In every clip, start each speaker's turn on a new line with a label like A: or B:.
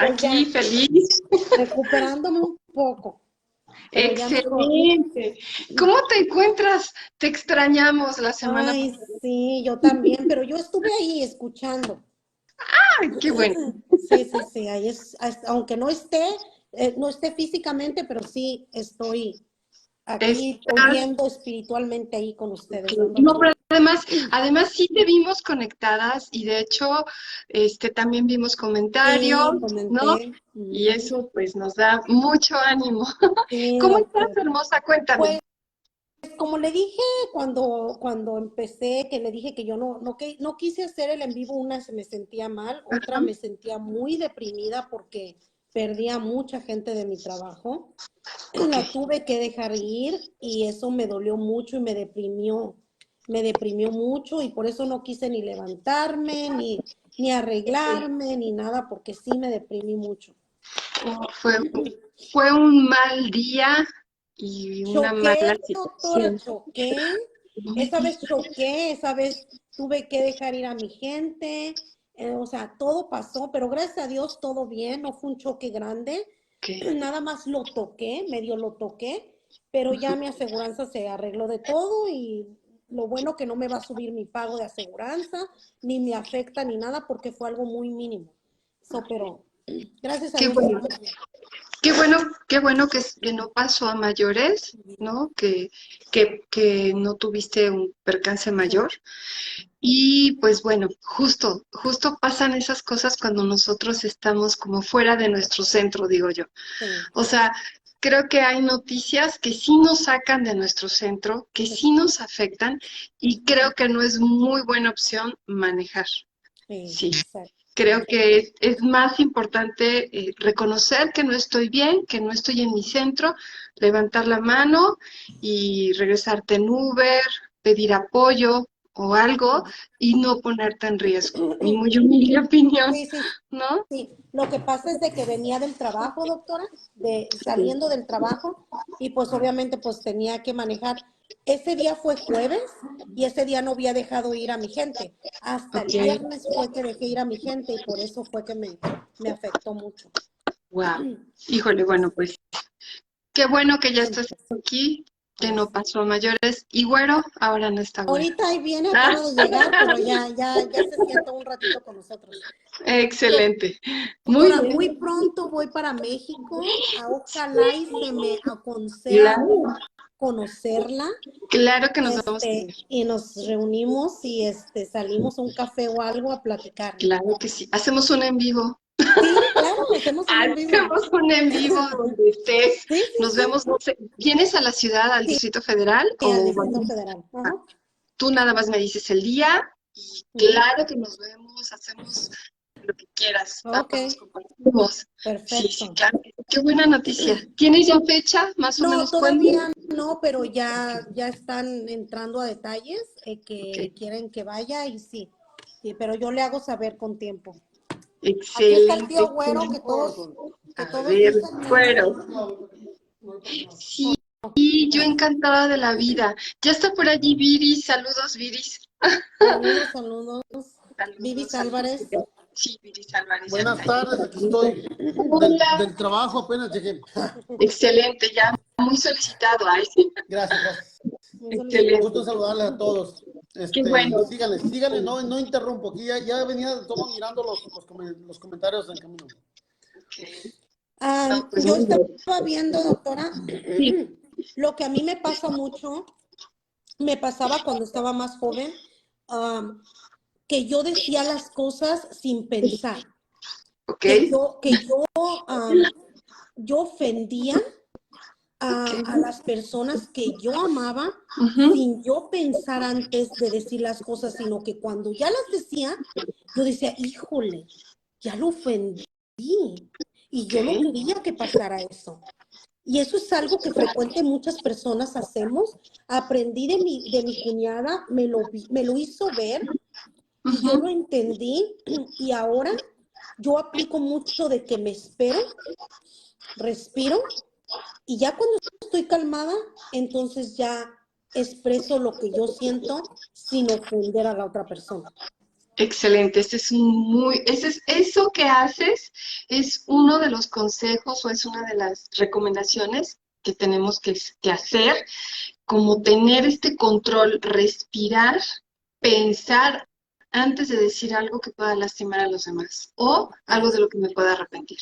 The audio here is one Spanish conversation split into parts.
A: Pues ya,
B: aquí feliz.
A: recuperándome un poco, pero ya mejor.
B: Excelente. ¿Cómo te encuentras? Te extrañamos la semana
A: Ay,
B: pasada.
A: sí, yo también, pero yo estuve ahí escuchando.
B: Ay, qué bueno.
A: Sí, sí, sí, ahí aunque no esté físicamente, pero sí estoy aquí
B: Estás,
A: oyendo espiritualmente ahí con ustedes,
B: no,
A: dándole.
B: pero además sí te vimos conectadas y de hecho, también vimos comentarios,
A: Sí,
B: ¿no?
A: comenté.
B: Y eso pues nos da mucho ánimo.
A: Sí,
B: ¿Cómo estás,
A: doctor.
B: hermosa? Cuéntame.
A: Pues como le dije cuando empecé, que le dije que yo no quise hacer el en vivo, una se me sentía mal, otra me sentía muy deprimida porque perdía mucha gente de mi trabajo.
B: Ok.
A: La tuve que dejar ir y eso me dolió mucho y me deprimió mucho y por eso no quise ni levantarme, ni arreglarme, ni nada, porque sí me deprimí mucho.
B: Fue, fue un mal día y una
A: Choqué,
B: mala
A: doctora,
B: situación.
A: choqué.
B: No me
A: Esa vez
B: digas.
A: choqué, esa vez tuve que dejar ir a mi gente. O sea, todo pasó, pero gracias a Dios todo bien, no fue un choque grande.
B: Ok.
A: Nada más lo toqué, medio lo toqué, pero ya mi aseguranza se arregló de todo y lo bueno que no me va a subir mi pago de aseguranza, ni me afecta ni nada porque fue algo muy mínimo. Pero gracias a
B: Qué
A: Dios
B: bueno.
A: estamos bien.
B: Qué bueno que no pasó a mayores, ¿no? Que no tuviste un percance
A: Sí,
B: mayor. Y pues bueno, justo pasan esas cosas cuando nosotros estamos como fuera de nuestro centro, digo yo.
A: sí,
B: O sea, creo que hay noticias que sí nos sacan de nuestro centro, que
A: sí,
B: sí nos afectan, y creo que no es muy buena opción manejar.
A: sí,
B: Sí.
A: exacto.
B: Creo que es más importante reconocer que no estoy bien, que no estoy en mi centro, levantar la mano y regresarte en Uber, pedir apoyo o algo y no ponerte en riesgo. Mi muy humilde opinión,
A: Sí, sí,
B: ¿no?
A: sí. Lo que pasa es de que venía del trabajo, doctora,
B: Sí.
A: saliendo del trabajo y pues obviamente pues tenía que manejar. Ese día fue jueves y ese día no había dejado ir a mi gente. Hasta el
B: Ok,
A: viernes fue que dejé ir a mi gente y por eso fue que me afectó mucho.
B: wow. Híjole, bueno, pues qué bueno que ya estás aquí, que
A: Ay,
B: no
A: sí.
B: pasó a mayores. Y güero, ahora no está güero.
A: Ahorita ahí viene,
B: Ah,
A: acaba de llegar, pero ya se sienta un ratito con nosotros.
B: excelente. Muy
A: Doctora,
B: bien.
A: muy pronto voy para México. Ojalá y se me conceda
B: Claro,
A: conocerla,
B: claro que nos vamos a ver.
A: y nos reunimos y salimos a un café o algo a platicar.
B: Claro que sí. Hacemos un en vivo.
A: Sí, claro, hacemos un en vivo.
B: Hacemos un en vivo donde estés.
A: Sí, sí,
B: Nos
A: sí.
B: vemos, no sé, ¿vienes a la ciudad, al
A: Sí,
B: Distrito Federal?
A: al
B: O
A: Distrito
B: bueno,
A: Federal. Ajá.
B: tú nada más me dices el día y
A: Ujú.
B: claro que nos vemos, hacemos lo que quieras,
A: Ok,
B: vamos, compartimos. Sí, sí,
A: perfecto.
B: claro. Qué buena noticia. ¿Tienes ya fecha, más o
A: No,
B: menos cuándo?
A: todavía no, pero ya están entrando a detalles
B: Ok,
A: que quieren que vaya y sí, sí, pero yo le hago saber con tiempo. Aquí está el
B: excelente.
A: tío Güero que
B: A
A: todos
B: ver,
A: dicen mi nombre.
B: bueno. Sí, yo encantada de la vida. Ya está por allí Viris. Saludos, Viris.
A: Saludos, saludos.
B: Saludos,
A: Vivis
B: saludos.
A: Álvarez.
B: Sí, Viris Álvarez ya
C: Buenas
B: está ahí.
C: tardes, aquí estoy.
B: Hola.
C: Del trabajo apenas llegué.
B: Excelente, ya muy solicitado. Ay, sí.
C: Gracias, gracias.
A: Muy
B: Excelente.
C: Gusto en saludarles a todos.
B: Qué bueno.
C: Síganle, no interrumpo. Aquí ya venía todo mirando los comentarios en camino.
B: No, pues
A: Yo
B: muy bien.
A: estaba viendo, doctora,
B: Sí,
A: lo que a mí me pasa mucho, me pasaba cuando estaba más joven, am, que yo decía las cosas sin pensar,
B: ok,
A: am, yo ofendía
B: ok.
A: a las personas que yo amaba
B: Ujú,
A: sin yo pensar antes de decir las cosas, sino que cuando ya las decía, yo decía, híjole, ya lo ofendí y
B: ok.
A: yo no quería que pasara eso. Y eso es algo que frecuente muchas personas hacemos. Aprendí de mi cuñada, me lo hizo ver y yo lo
B: Ujú,
A: entendí y ahora yo aplico mucho de que me espero, respiro y ya cuando estoy calmada, entonces ya expreso lo que yo siento sin ofender a la otra persona.
B: Excelente, eso que haces es uno de los consejos o es una de las recomendaciones que tenemos que hacer, como tener este control, respirar, pensar antes de decir algo que pueda lastimar a los demás o algo de lo que me pueda arrepentir.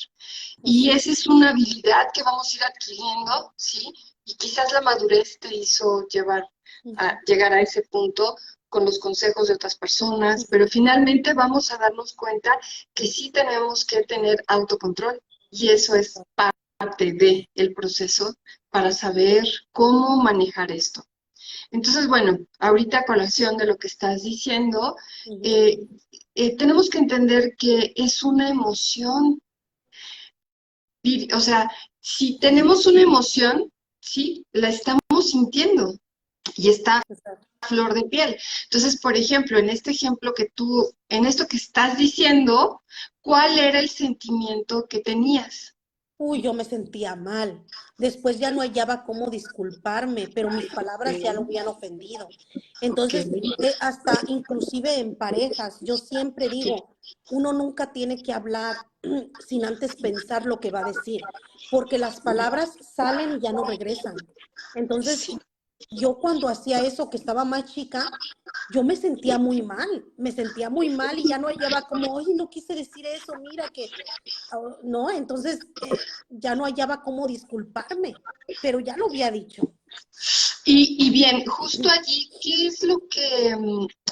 B: Y esa es una habilidad que vamos a ir adquiriendo, ¿sí? Y quizás la madurez te hizo llegar a ese punto con los consejos de otras personas, pero finalmente vamos a darnos cuenta que sí tenemos que tener autocontrol y eso es parte del proceso para saber cómo manejar esto. Entonces, bueno, ahorita a colación de lo que estás diciendo, tenemos que entender que es una emoción. O sea, si tenemos una emoción, sí, la estamos sintiendo y está a flor de piel. Entonces, por ejemplo, en este ejemplo en esto que estás diciendo, ¿cuál era el sentimiento que tenías?
A: Uy, yo me sentía mal. Después ya no hallaba cómo disculparme, pero mis palabras ya lo habían ofendido. Entonces, hasta inclusive en parejas, yo siempre digo, uno nunca tiene que hablar sin antes pensar lo que va a decir, porque las palabras salen y ya no regresan. Entonces, yo cuando hacía eso, que estaba más chica, yo me sentía muy mal y ya no hallaba como, oye, no quise decir eso, mira que, no, entonces ya no hallaba cómo disculparme, pero ya lo había dicho.
B: Y bien, justo allí, ¿qué es lo que,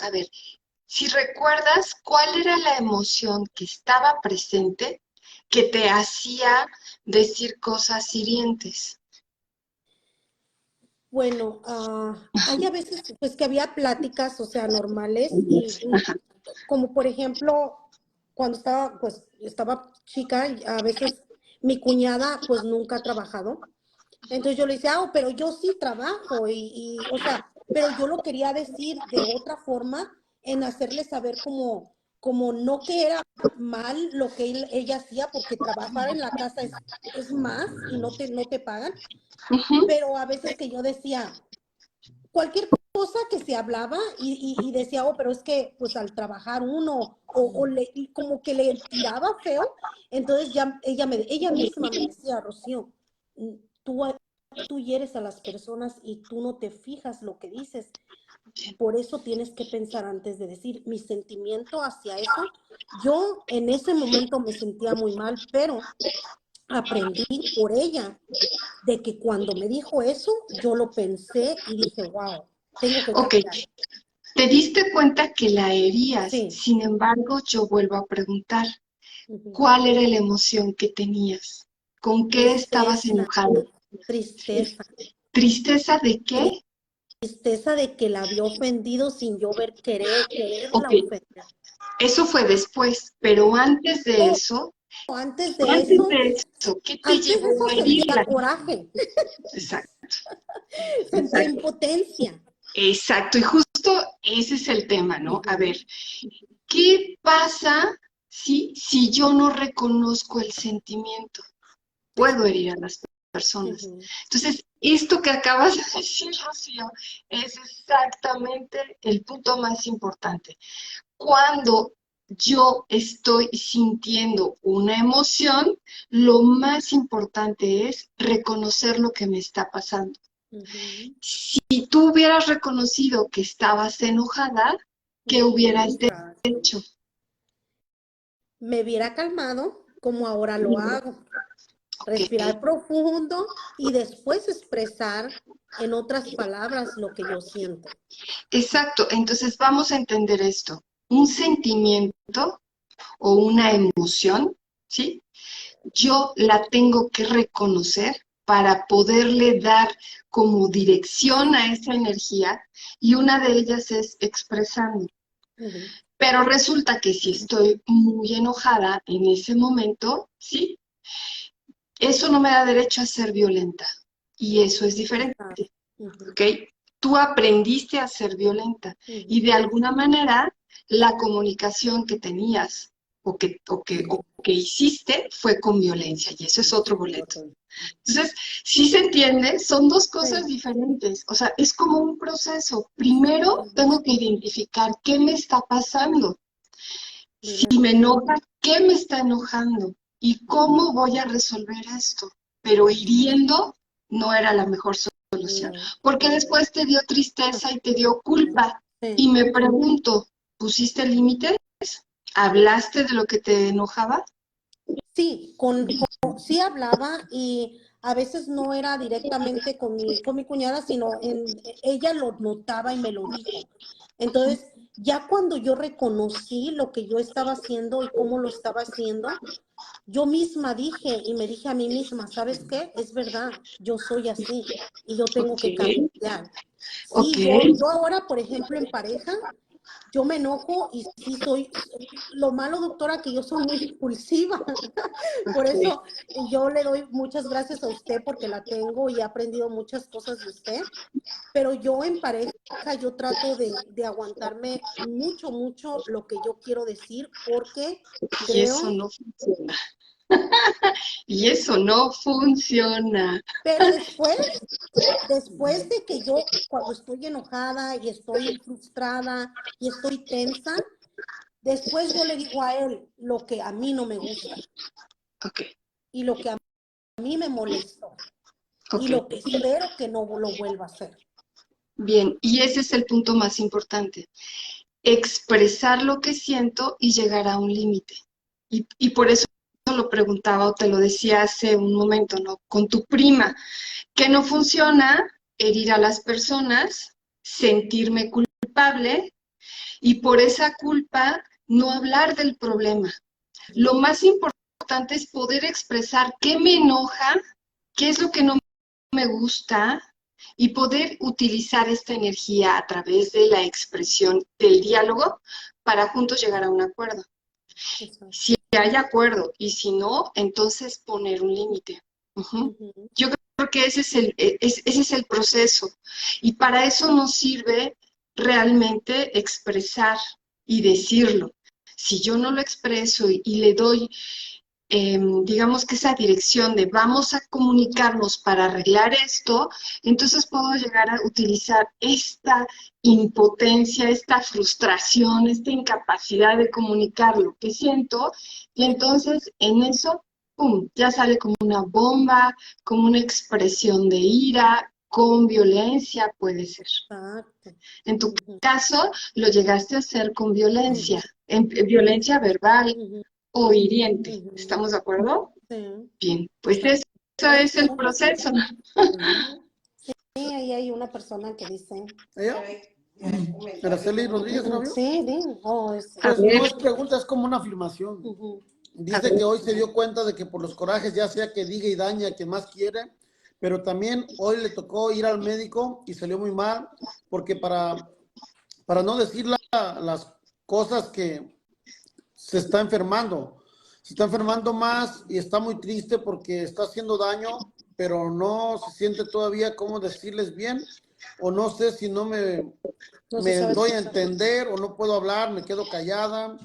B: a ver, si recuerdas, cuál era la emoción que estaba presente que te hacía decir cosas hirientes?
A: Bueno, hay a veces pues que había pláticas, o sea, normales y como por ejemplo, cuando estaba chica, a veces mi cuñada pues nunca ha trabajado. Entonces yo le decía, pero yo sí trabajo o sea, pero yo lo quería decir de otra forma en hacerle saber como no que era mal lo que ella hacía porque trabajar en la casa es más y no te pagan, pero a veces que yo decía cualquier cosa que se hablaba y decía, pero es que pues al trabajar uno como que le tiraba feo, entonces ya ella misma me decía, Rocío, tú, tú hieres a las personas y tú no te fijas lo que dices. Por eso tienes que pensar antes de decir mi sentimiento hacia eso. Yo en ese momento me sentía muy mal, pero aprendí por ella de que cuando me dijo eso, yo lo pensé y dije, wow, tengo que
B: Ok,
A: cambiar.
B: te diste cuenta que la herías,
A: Sí.
B: sin embargo, yo vuelvo a preguntar,
A: Uh-huh.
B: ¿cuál era la emoción que tenías? ¿Con qué estabas
A: Tristeza,
B: enojado?
A: tristeza,
B: ¿Tristeza de qué?
A: tristeza de que la había ofendido sin yo
B: Ok,
A: quererla ofender.
B: eso fue después, pero
A: No,
B: antes de eso, ¿qué te
A: antes de
B: llevó
A: eso
B: a
A: sentía
B: herirla?
A: coraje,
B: Exacto,
A: sentía
B: exacto.
A: impotencia.
B: Exacto, y justo ese es el tema, ¿no? A
A: Uh-huh.
B: ver, ¿qué pasa si yo no reconozco el sentimiento? Puedo herir a las personas.
A: Uh-huh.
B: Entonces, esto que acabas de decir, Rocío, es exactamente el punto más importante. Cuando yo estoy sintiendo una emoción, lo más importante es reconocer lo que me está pasando.
A: Uh-huh.
B: Si tú hubieras reconocido que estabas enojada, ¿qué hubieras hecho?
A: Me hubiera calmado como ahora lo hago.
B: Ok,
A: Respirar profundo y después expresar en otras palabras lo que yo siento.
B: exacto. Entonces vamos a entender esto. Un sentimiento o una emoción, ¿sí? Yo la tengo que reconocer para poderle dar como dirección a esa energía y una de ellas es expresando.
A: Uh-huh.
B: Pero resulta que si estoy muy enojada en ese momento, ¿sí? Eso no me da derecho a ser violenta y eso es diferente,
A: Uh-huh.
B: ¿ok? Tú aprendiste a ser violenta y
A: Uh-huh.
B: de alguna manera la comunicación que tenías o que hiciste fue con violencia y eso es otro boleto. Entonces, si se entiende, son dos cosas
A: Sí.
B: diferentes. O sea, es como un proceso. Primero, tengo que identificar qué me está pasando. Si me enoja, ¿qué me está enojando? ¿Y cómo voy a resolver esto? Pero hiriendo no era la mejor solución, porque después te dio tristeza y te dio culpa. Y me pregunto, ¿pusiste límites? ¿Hablaste de lo que te enojaba?
A: Sí, sí hablaba y a veces no era directamente con mi cuñada, sino ella lo notaba y me lo dijo. Entonces, ya cuando yo reconocí lo que yo estaba haciendo y cómo lo estaba haciendo, yo misma dije y me dije a mí misma, ¿sabes qué? Es verdad, yo soy así y yo tengo que
B: Ok,
A: cambiar.
B: ok.
A: Sí, yo ahora, por ejemplo, en pareja, yo me enojo y sí soy, lo malo, doctora, que yo soy muy impulsiva. Por
B: Ok.
A: eso yo le doy muchas gracias a usted porque la tengo y he aprendido muchas cosas de usted. Pero yo en pareja, yo trato de aguantarme mucho, mucho lo que yo quiero decir porque
B: Y eso
A: creo,
B: no funciona. Y eso no funciona.
A: pero después de que yo, cuando estoy enojada y estoy frustrada y estoy tensa, después yo le digo a él lo que a mí no me gusta
B: Ok,
A: y lo que a mí me molestó y
B: ok.
A: lo que espero que no lo vuelva a hacer.
B: Bien, y ese es el punto más importante. Expresar lo que siento y llegar a un límite. Y por eso lo preguntaba o te lo decía hace un momento, ¿no? Con tu prima, que no funciona herir a las personas, sentirme culpable y por esa culpa no hablar del problema. Lo más importante es poder expresar qué me enoja, qué es lo que no me gusta y poder utilizar esta energía a través de la expresión del diálogo para juntos llegar a un acuerdo.
A: Exacto.
B: Si hay acuerdo y si no, entonces poner un límite. Yo creo que ese es el proceso y para eso nos sirve realmente expresar y decirlo. Si yo no lo expreso y le doy digamos que esa dirección de vamos a comunicarnos para arreglar esto, entonces puedo llegar a utilizar esta impotencia, esta frustración, esta incapacidad de comunicar lo que siento, y entonces en eso, ¡pum!, ya sale como una bomba, como una expresión de ira, con violencia puede ser.
A: Exacto.
B: En tu caso, lo llegaste a hacer con violencia, violencia verbal, o hiriente. ¿Estamos de acuerdo?
A: Sí.
B: Bien, pues
A: Exacto.
B: eso es el proceso.
A: Sí, ahí hay una persona que dice.
C: ¿Ella? Araceli Rodríguez, ¿no vio?
A: Sí, sí. Oh,
B: A
C: Pues no
B: ver,
C: es pregunta, es como una afirmación.
B: a
C: Dice
B: ver.
C: que hoy se dio cuenta de que por los corajes, ya sea que diga y dañe a quien más quiere, pero también hoy le tocó ir al médico y salió muy mal, porque para no decir las cosas que se está enfermando más y está muy triste porque está haciendo daño, pero no se siente todavía cómo decirles bien, o no sé si no
A: no se
C: me
A: sabe
C: doy a
A: expresar.
C: entender o no puedo hablar, me quedo callada.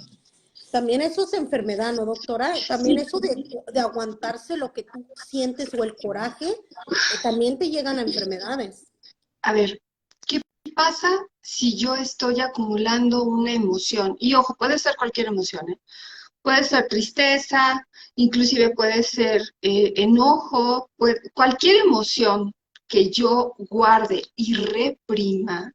A: También eso es enfermedad, ¿no, doctora? También eso de aguantarse lo que tú sientes o el coraje, también te llegan a enfermedades.
B: A ver, ¿qué pasa si yo estoy acumulando una emoción? Y ojo, puede ser cualquier emoción, ¿eh? Puede ser tristeza, inclusive puede ser enojo, cualquier emoción que yo guarde y reprima.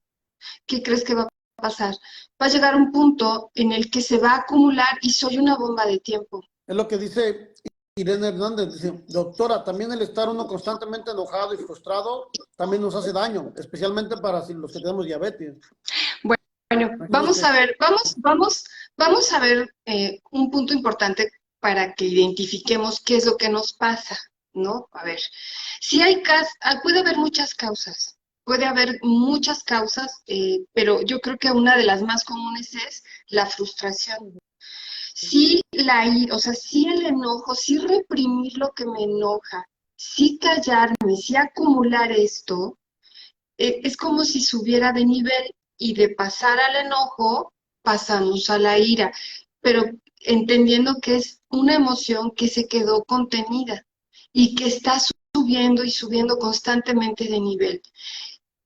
B: ¿Qué crees que va a pasar? Va a llegar un punto en el que se va a acumular y soy una bomba de tiempo.
C: Es lo que dice Irene Hernández, dice, doctora, también el estar uno constantemente enojado y frustrado también nos hace daño, especialmente para los que tenemos diabetes.
B: Bueno, vamos
C: Imagínese.
B: a ver, vamos a ver un punto importante para que identifiquemos qué es lo que nos pasa, ¿no? A ver, si hay puede haber muchas causas, pero yo creo que una de las más comunes es la frustración. Sí, o sea, sí el enojo, sí reprimir lo que me enoja, sí callarme, sí acumular esto, es como si subiera de nivel y de pasar al enojo pasamos a la ira, pero entendiendo que es una emoción que se quedó contenida y que está subiendo y subiendo constantemente de nivel.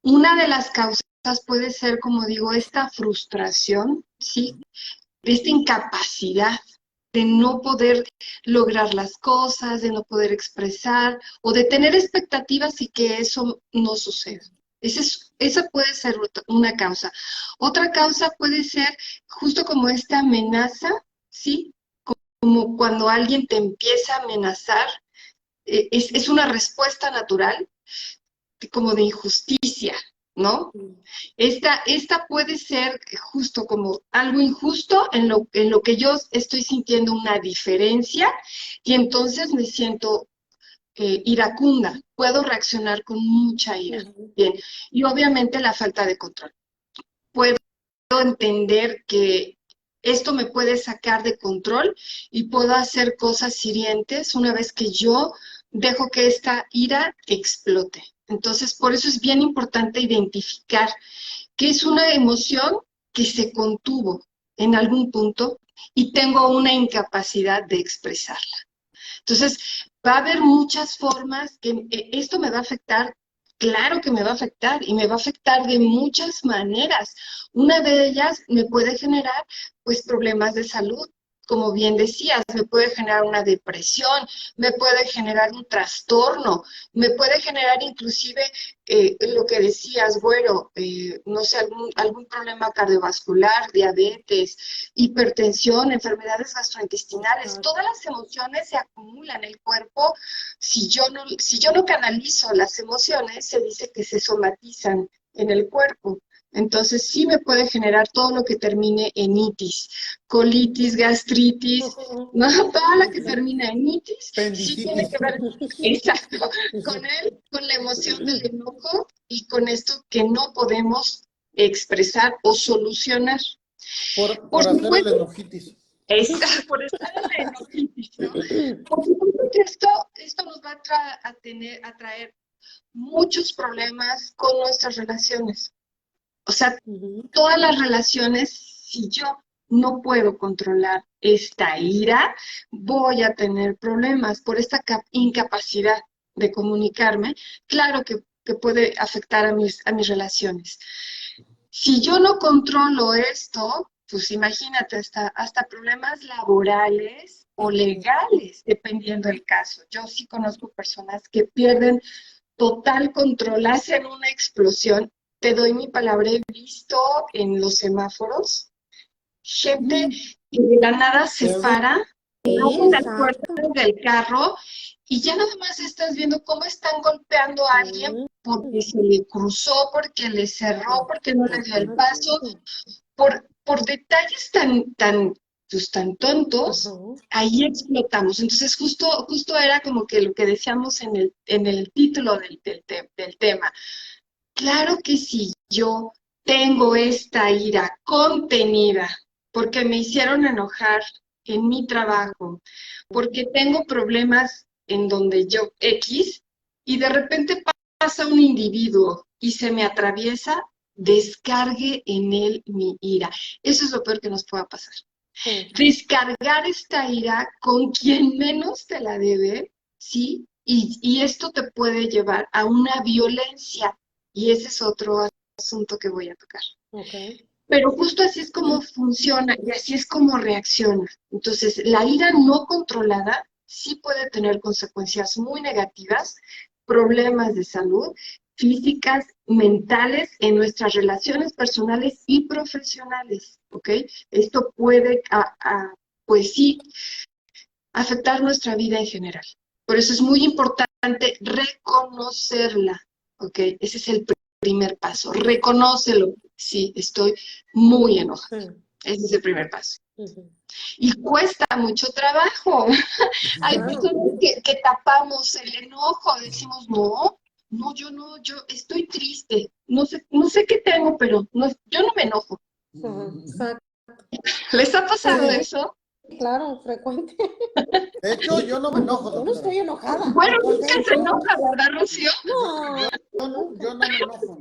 B: Una de las causas puede ser, como digo, esta frustración, ¿sí? esta incapacidad de no poder lograr las cosas, de no poder expresar o de tener expectativas y que eso no suceda. Esa puede ser una causa. Otra causa puede ser justo como esta amenaza, ¿sí? Como cuando alguien te empieza a amenazar, es una respuesta natural como de injusticia, ¿no? Esta puede ser justo como algo injusto en lo que yo estoy sintiendo una diferencia y entonces me siento iracunda, puedo reaccionar con mucha ira. Bien, y obviamente la falta de control. Puedo entender que esto me puede sacar de control y puedo hacer cosas hirientes una vez que yo dejo que esta ira explote. Entonces, por eso es bien importante identificar que es una emoción que se contuvo en algún punto y tengo una incapacidad de expresarla. Entonces, va a haber muchas formas que esto me va a afectar. Claro que me va a afectar y me va a afectar de muchas maneras. Una de ellas me puede generar pues problemas de salud, como bien decías, me puede generar una depresión, me puede generar un trastorno, me puede generar inclusive lo que decías, bueno, no sé, algún problema cardiovascular, diabetes, hipertensión, enfermedades gastrointestinales. Todas las emociones se acumulan en el cuerpo. Si yo no canalizo las emociones, se dice que se somatizan en el cuerpo. Entonces sí me puede generar todo lo que termine en itis, colitis, gastritis, ¿no? Toda la que termina en itis, sí tiene que ver, exacto, con la emoción del enojo y con esto que no podemos expresar o solucionar.
C: Por hacer el enojitis.
B: Por estar en la enojitis, ¿no? Por supuesto que esto nos va a traer muchos problemas con nuestras relaciones. O sea, todas las relaciones, si yo no puedo controlar esta ira, voy a tener problemas por esta incapacidad de comunicarme. Claro que puede afectar a mis relaciones. Si yo no controlo esto, pues imagínate, hasta problemas laborales o legales, dependiendo del caso. Yo sí conozco personas que pierden total control, hacen una explosión. Te doy mi palabra, he visto en los semáforos gente que de la nada se para, abre las puertas del carro y ya nada más estás viendo cómo están golpeando a alguien porque se le cruzó, porque le cerró, porque no le dio el paso, por detalles pues, tan tontos, ahí explotamos. Entonces justo era como que lo que decíamos en el título del tema. Claro que si yo tengo esta ira contenida porque me hicieron enojar en mi trabajo, porque tengo problemas en donde yo X, y de repente pasa un individuo y se me atraviesa, descargue en él mi ira. Eso es lo peor que nos pueda pasar. Descargar esta ira con quien menos te la debe, ¿sí? Y esto te puede llevar a una violencia. Y ese es otro asunto que voy a tocar. Pero justo así es como funciona y así es como reacciona. Entonces, la ira no controlada sí puede tener consecuencias muy negativas, problemas de salud, físicas, mentales, en nuestras relaciones personales y profesionales, ¿ok? Esto puede, pues sí, afectar nuestra vida en general. Por eso es muy importante reconocerla, ¿ok? Ese es el primer paso. Reconócelo. Sí, estoy muy enojada. Ese es el primer paso. Y cuesta mucho trabajo. Hay personas que tapamos el enojo, decimos, no, yo estoy triste. No sé qué tengo, pero yo no me enojo. ¿Les ha pasado eso?
A: Claro, frecuente.
C: De hecho, yo no me enojo,
A: Yo no estoy enojada.
B: Bueno, nunca se enoja, ¿verdad, Rocío?
A: No,
C: yo no me enojo.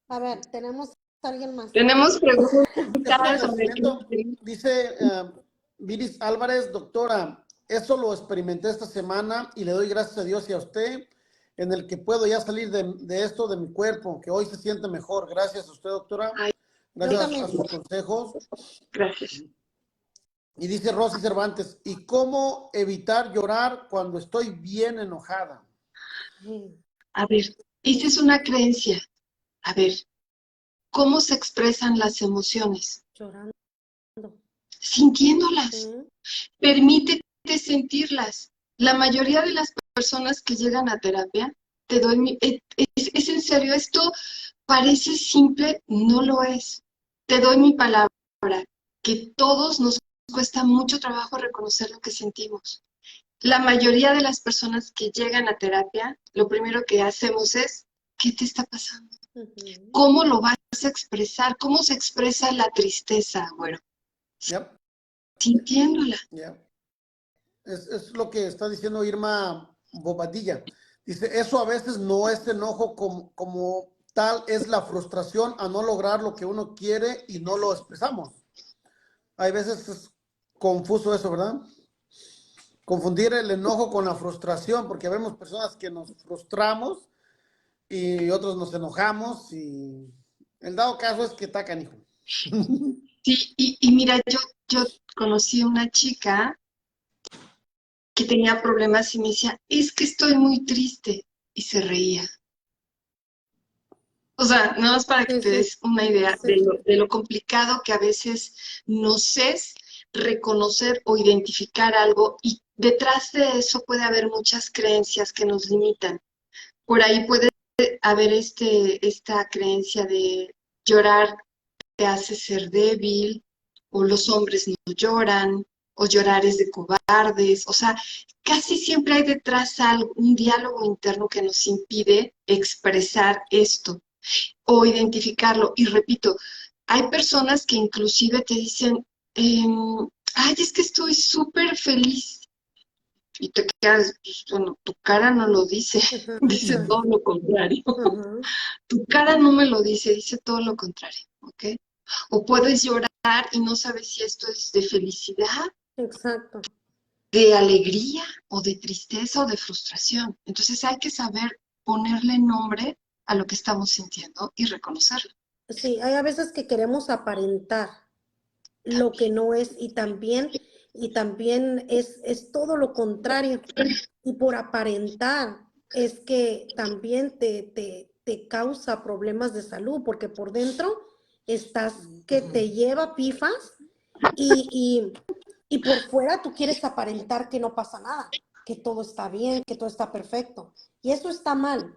A: A ver, tenemos a alguien más.
B: Tenemos preguntas.
C: Dice Viris Álvarez, doctora, eso lo experimenté esta semana y le doy gracias a Dios y a usted en el que puedo ya salir de esto de mi cuerpo, que hoy se siente mejor. Gracias a usted, doctora. Gracias a
A: también.
C: sus consejos.
B: Gracias.
C: Y dice Rosy Cervantes, ¿y cómo evitar llorar cuando estoy bien enojada?
B: A ver, esa es una creencia. A ver, ¿cómo se expresan las emociones?
A: Llorando.
B: Sintiéndolas.
A: Ujú.
B: Permítete sentirlas. La mayoría de las personas que llegan a terapia, es en serio, esto parece simple, no lo es. Te doy mi palabra, que todos nos cuesta mucho trabajo reconocer lo que sentimos. La mayoría de las personas que llegan a terapia, lo primero que hacemos es, ¿qué te está pasando?
A: Ujú.
B: ¿Cómo lo vas a expresar? ¿Cómo se expresa la tristeza, güero?
C: Yep,
B: Sintiéndola.
C: yep. Es lo que está diciendo Irma Bobadilla. Dice, eso a veces no es enojo como tal, es la frustración a no lograr lo que uno quiere y no lo expresamos. Hay veces es confuso eso, ¿verdad? Confundir el enojo con la frustración, porque vemos personas que nos frustramos y otros nos enojamos y el dado caso es que está canijo.
B: Sí, y mira, yo conocí a una chica que tenía problemas y me decía, es que estoy muy triste, y se reía. O sea, nada más para que
A: Sí,
B: te
A: sí,
B: des una idea
A: sí.
B: de lo complicado que a veces nos es reconocer o identificar algo, y detrás de eso puede haber muchas creencias que nos limitan. Por ahí puede haber esta creencia de llorar te hace ser débil, o los hombres no lloran, o llorar es de cobardes. O sea, casi siempre hay detrás un diálogo interno que nos impide expresar esto o identificarlo. Y repito, hay personas que inclusive te dicen, ay, es que estoy súper feliz. Y te quedas, pues, bueno, tu cara no lo dice,
A: Ajá,
B: dice todo
A: exacto.
B: lo contrario.
A: Ajá,
B: Tu cara no me lo dice, dice todo lo contrario, ¿ok? O puedes llorar y no sabes si esto es de felicidad,
A: exacto.
B: de alegría, o de tristeza, o de frustración. Entonces hay que saber ponerle nombre a lo que estamos sintiendo y reconocerlo.
A: Sí, hay a veces que queremos aparentar lo que no es y también es todo lo contrario. Y por aparentar es que también te causa problemas de salud, porque por dentro estás que te lleva pifas y, y por fuera tú quieres aparentar que no pasa nada, que todo está bien, que todo está perfecto. Y eso está mal.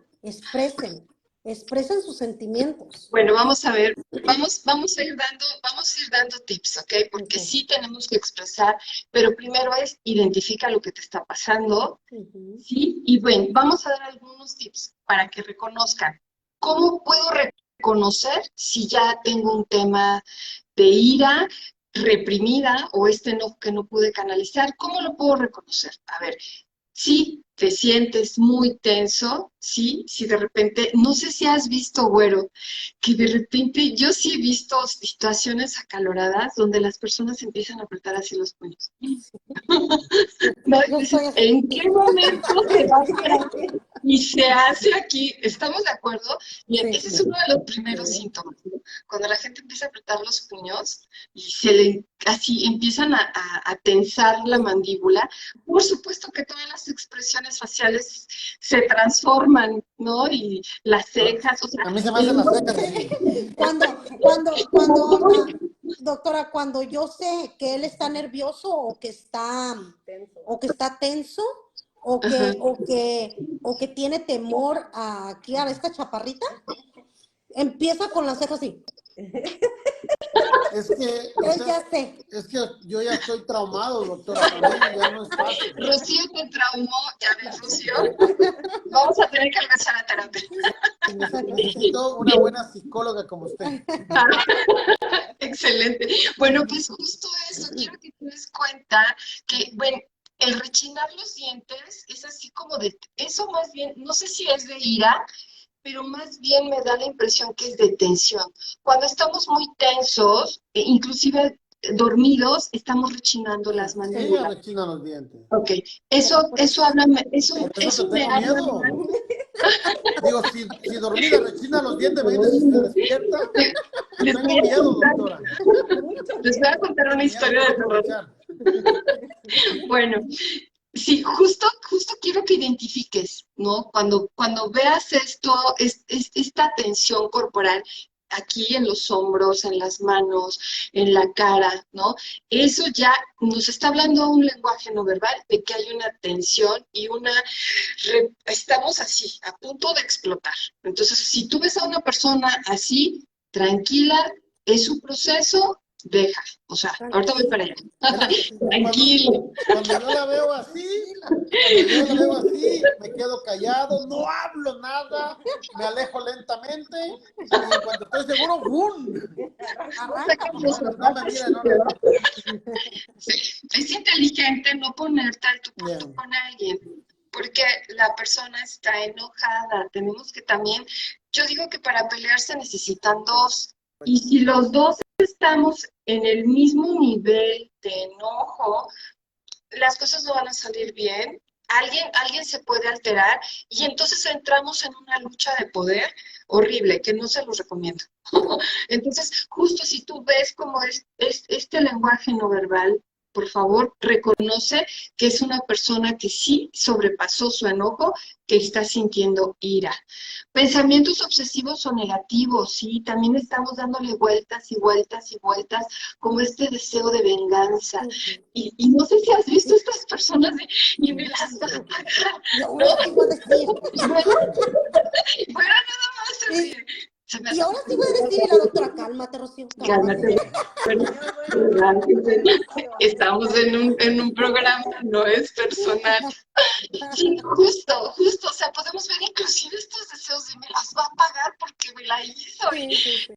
A: Expresen sus sentimientos.
B: Bueno, vamos a ver, vamos a ir dando tips, ¿ok? Porque
A: Okay.
B: sí tenemos que expresar, pero primero es identifica lo que te está pasando,
A: Uh-huh.
B: ¿sí? Y bueno, vamos a dar algunos tips para que reconozcan. ¿Cómo puedo reconocer si ya tengo un tema de ira reprimida o este enojo que no pude canalizar? ¿Cómo lo puedo reconocer? A ver, si te sientes muy tenso, sí, si de repente, no sé si has visto, güero, que de repente yo sí he visto situaciones acaloradas donde las personas empiezan a apretar así los puños. No,
A: Yo
B: dices,
A: estoy así.
B: ¿en qué momento se va a hacer y se hace aquí? ¿Estamos de acuerdo? Bien,
A: Sí.
B: ese es uno de los primeros síntomas, ¿no? Cuando la gente empieza a apretar los puños y así empiezan a tensar la mandíbula. Por supuesto que todas las expresiones faciales se transforman, ¿no? Y las cejas, o sea,
C: A mí se me
B: el
C: hacen las
B: uno
C: secas así.
A: Doctora, cuando yo sé que él está nervioso o que está tenso
B: Ajá.
A: o que tiene temor aquí a esta chaparrita, empieza con las cejas así.
C: Es que, o
A: Él
C: sea,
A: ya sé.
C: es que yo ya estoy traumado, doctora. Para mí ya no es fácil.
B: Rocío te traumó, ya ves, Rocío. Vamos a tener que empezar a terapia.
C: Necesito una
B: Bien.
C: buena psicóloga como usted.
B: Excelente. Bueno, pues justo eso, quiero que te des cuenta que, bueno, el rechinar los dientes es así como de, eso más bien, no sé si es de ira, pero más bien me da la impresión que es de tensión. Cuando estamos muy tensos, inclusive dormidos, estamos rechinando las
C: Sí, ya
B: mandíbulas.
C: rechinan los dientes.
B: Ok, eso
A: Por eso.
B: habla, eso,
C: Por eso te
B: eso me
C: tengo
B: habla más.
C: miedo. Digo, si dormida rechina los dientes, imagínate si se despierta.
B: Les
C: Tengo
B: voy a
C: miedo,
B: contar,
C: doctora.
B: les voy a contar una
C: Miedo,
B: historia de
C: quiero
B: terror.
C: aprovechar.
B: Bueno, sí, justo quiero que identifiques, ¿no? Cuando veas esto, esta tensión corporal aquí en los hombros, en las manos, en la cara, ¿no? Eso ya nos está hablando un lenguaje no verbal de que hay una tensión y estamos así, a punto de explotar. Entonces, si tú ves a una persona así, tranquila, es su proceso, deja. O sea, ahorita voy para allá. Tranquilo.
C: Cuando yo la veo así, me quedo callado, no hablo nada, me alejo lentamente y en cuanto estoy seguro, ¡bum!
A: Arranca, papá.
C: No me mira, no, no.
B: Es inteligente no ponerte al tú por tú
C: Bien.
B: con alguien, porque la persona está enojada. Tenemos que también, yo digo que para pelear se necesitan dos, y si los dos estamos en el mismo nivel de enojo, las cosas no van a salir bien. Alguien se puede alterar y entonces entramos en una lucha de poder horrible, que no se los recomiendo. Entonces, justo si tú ves cómo es este lenguaje no verbal, por favor, reconoce que es una persona que sí sobrepasó su enojo, que está sintiendo ira. Pensamientos obsesivos o negativos, sí, también estamos dándole vueltas y vueltas y vueltas, como este deseo de venganza. Y no sé si has visto estas personas de, y me las va a pagar.
A: Y ahora sí voy a decir.
B: Bueno, nada más se ríe. Se me
A: Y
B: hace
A: ahora sí voy a decir, y la doctora, cálmate, Rocío, cálmate.
B: Estamos en un programa, no es personal. Sí, justo, o sea, podemos ver inclusive estos deseos de me las va a pagar porque me la hizo.